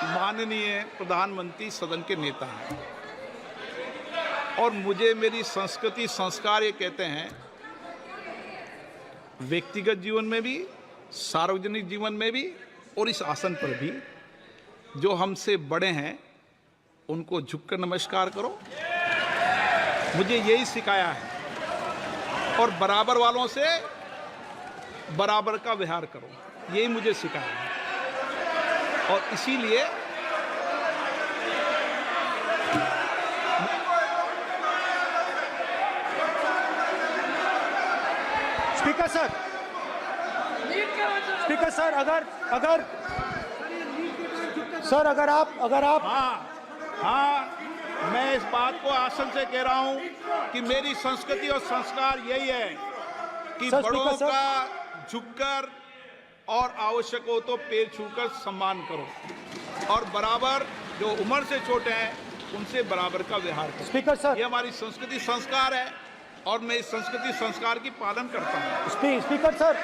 माननीय प्रधानमंत्री सदन के नेता हैं और मुझे मेरी संस्कृति संस्कार ये कहते हैं, व्यक्तिगत जीवन में भी, सार्वजनिक जीवन में भी और इस आसन पर भी, जो हमसे बड़े हैं उनको झुककर नमस्कार करो, मुझे यही सिखाया है। और बराबर वालों से बराबर का व्यवहार करो, यही मुझे सिखाया है। और इसीलिए स्पीकर सर, स्पीकर सर, अगर सर अगर आप हाँ, मैं इस बात को आसन से कह रहा हूं कि मेरी संस्कृति और संस्कार यही है कि सर, बड़ों स्पीकर सर, का झुककर और आवश्यक हो तो पैर छूकर सम्मान करो और बराबर जो उम्र से छोटे हैं उनसे बराबर का व्यवहार करो। स्पीकर सर, ये हमारी संस्कृति संस्कार है और मैं इस संस्कृति संस्कार की पालन करता हूँ। स्पीकर सर,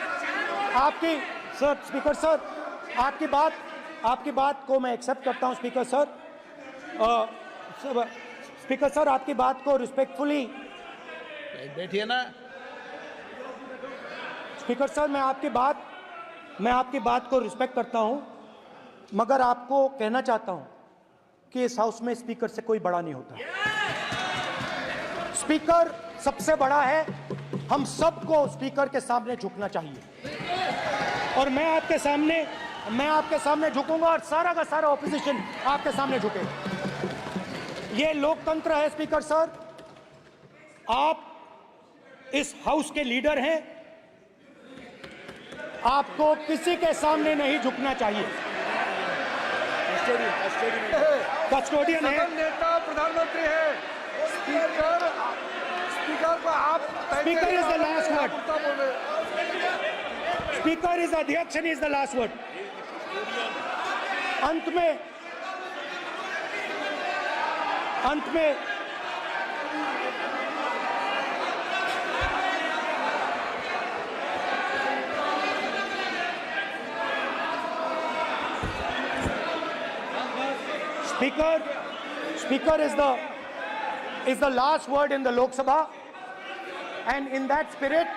स्पीकर सर, आपकी बात को मैं एक्सेप्ट करता हूं। स्पीकर सर, आपकी बात को रिस्पेक्टफुली, बैठिए ना। स्पीकर सर, मैं आपकी बात को रिस्पेक्ट करता हूं, मगर आपको कहना चाहता हूं कि इस हाउस में स्पीकर से कोई बड़ा नहीं होता। स्पीकर सबसे बड़ा है, हम सबको स्पीकर के सामने झुकना चाहिए और मैं आपके सामने झुकूंगा और सारा का सारा ऑपोजिशन आपके सामने झुकेगा। ये लोकतंत्र है स्पीकर सर, आप इस हाउस के लीडर हैं, आपको किसी के सामने नहीं झुकना चाहिए। कस्टोडियन है, सदन नेता प्रधानमंत्री है, स्पीकर को आप speaker is the last word, speaker is अध्यक्ष and is the last word. अंत में Speaker is the last word in the Lok Sabha, and in that spirit,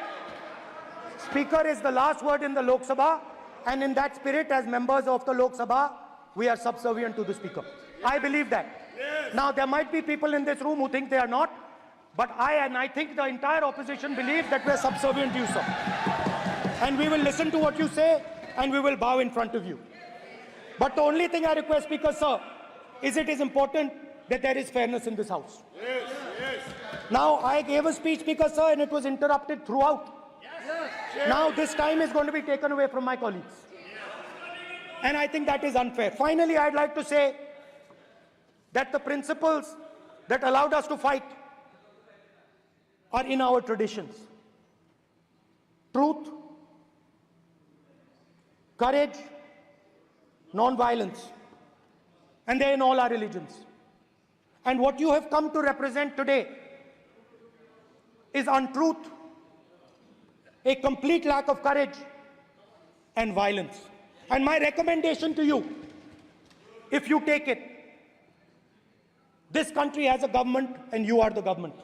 Speaker is the last word in the Lok Sabha, and in that spirit, as members of the Lok Sabha, we are subservient to the Speaker. I believe that. Now, there might be people in this room who think they are not, but I think the entire opposition believes that we are subservient to you, sir. And we will listen to what you say, and we will bow in front of you. But the only thing I request, Speaker, sir, is it is important that there is fairness in this House. Yes, yes. Now, I gave a speech, Speaker, sir, and it was interrupted throughout. Yes. Now, this time is going to be taken away from my colleagues. And I think that is unfair. Finally, I'd like to say that the principles that allowed us to fight are in our traditions. Truth, courage, non-violence. And they're in all our religions. And what you have come to represent today is untruth, a complete lack of courage, and violence. And my recommendation to you, if you take it, this country has a government and you are the government.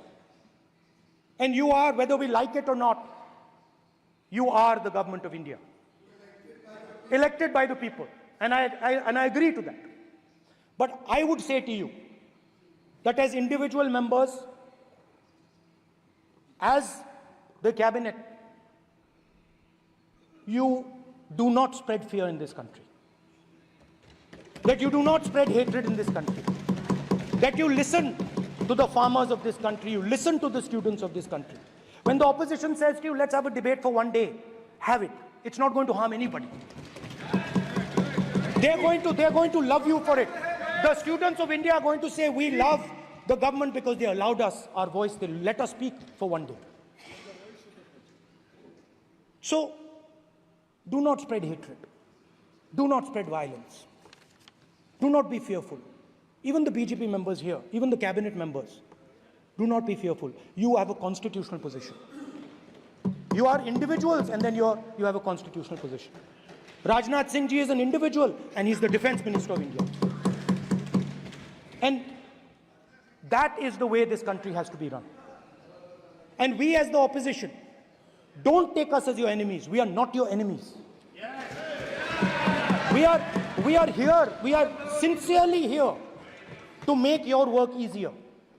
And you are, whether we like it or not, you are the government of India. Elected by the people. And I agree to that. But I would say to you that as individual members, as the cabinet, you do not spread fear in this country. That you do not spread hatred in this country. That you listen to the farmers of this country, you listen to the students of this country. When the opposition says to you, let's have a debate for one day, have it. It's not going to harm anybody. They're going to love you for it. The students of India are going to say, we love the government because they allowed us our voice, they let us speak for one day. So, do not spread hatred. Do not spread violence. Do not be fearful. Even the BJP members here, even the cabinet members, do not be fearful. You have a constitutional position. You are individuals and then you have a constitutional position. Rajnath Singh ji is an individual and he's the Defense Minister of India. And that is the way this country has to be run. And we as the opposition, don't take us as your enemies. We are not your enemies. We are here, we are sincerely here to make your work easier,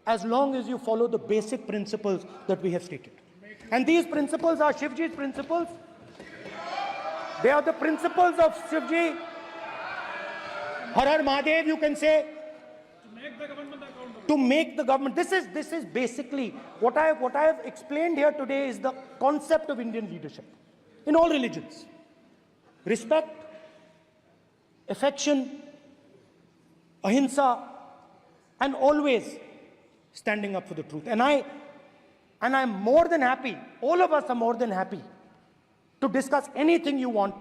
as long as you follow the basic principles that we have stated. And these principles are Shivji's principles. They are the principles of Shivji. Har Har Mahadev, you can say. To make the government. This is basically what I have explained here today is the concept of Indian leadership in all religions. Respect, affection, ahimsa, and always standing up for the truth. And I'm more than happy, all of us are more than happy to discuss anything you want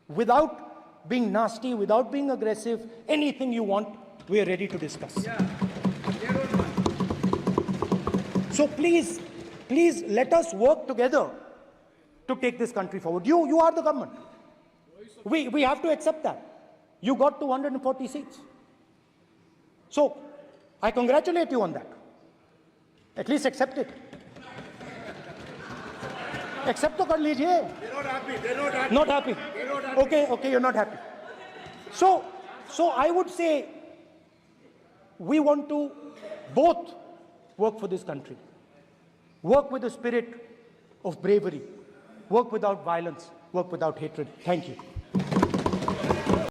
without being nasty, without being aggressive, anything you want, we are ready to discuss. So please let us work together to take this country forward. You are the government. We have to accept that. You got 240 seats. So, I congratulate you on that. At least accept it. Accept to kar lijiye. They're not happy. They're not happy. Not happy. They're not happy. Okay, you're not happy. So I would say we want to both work for this country. Work with the spirit of bravery. Work without violence. Work without hatred. Thank you.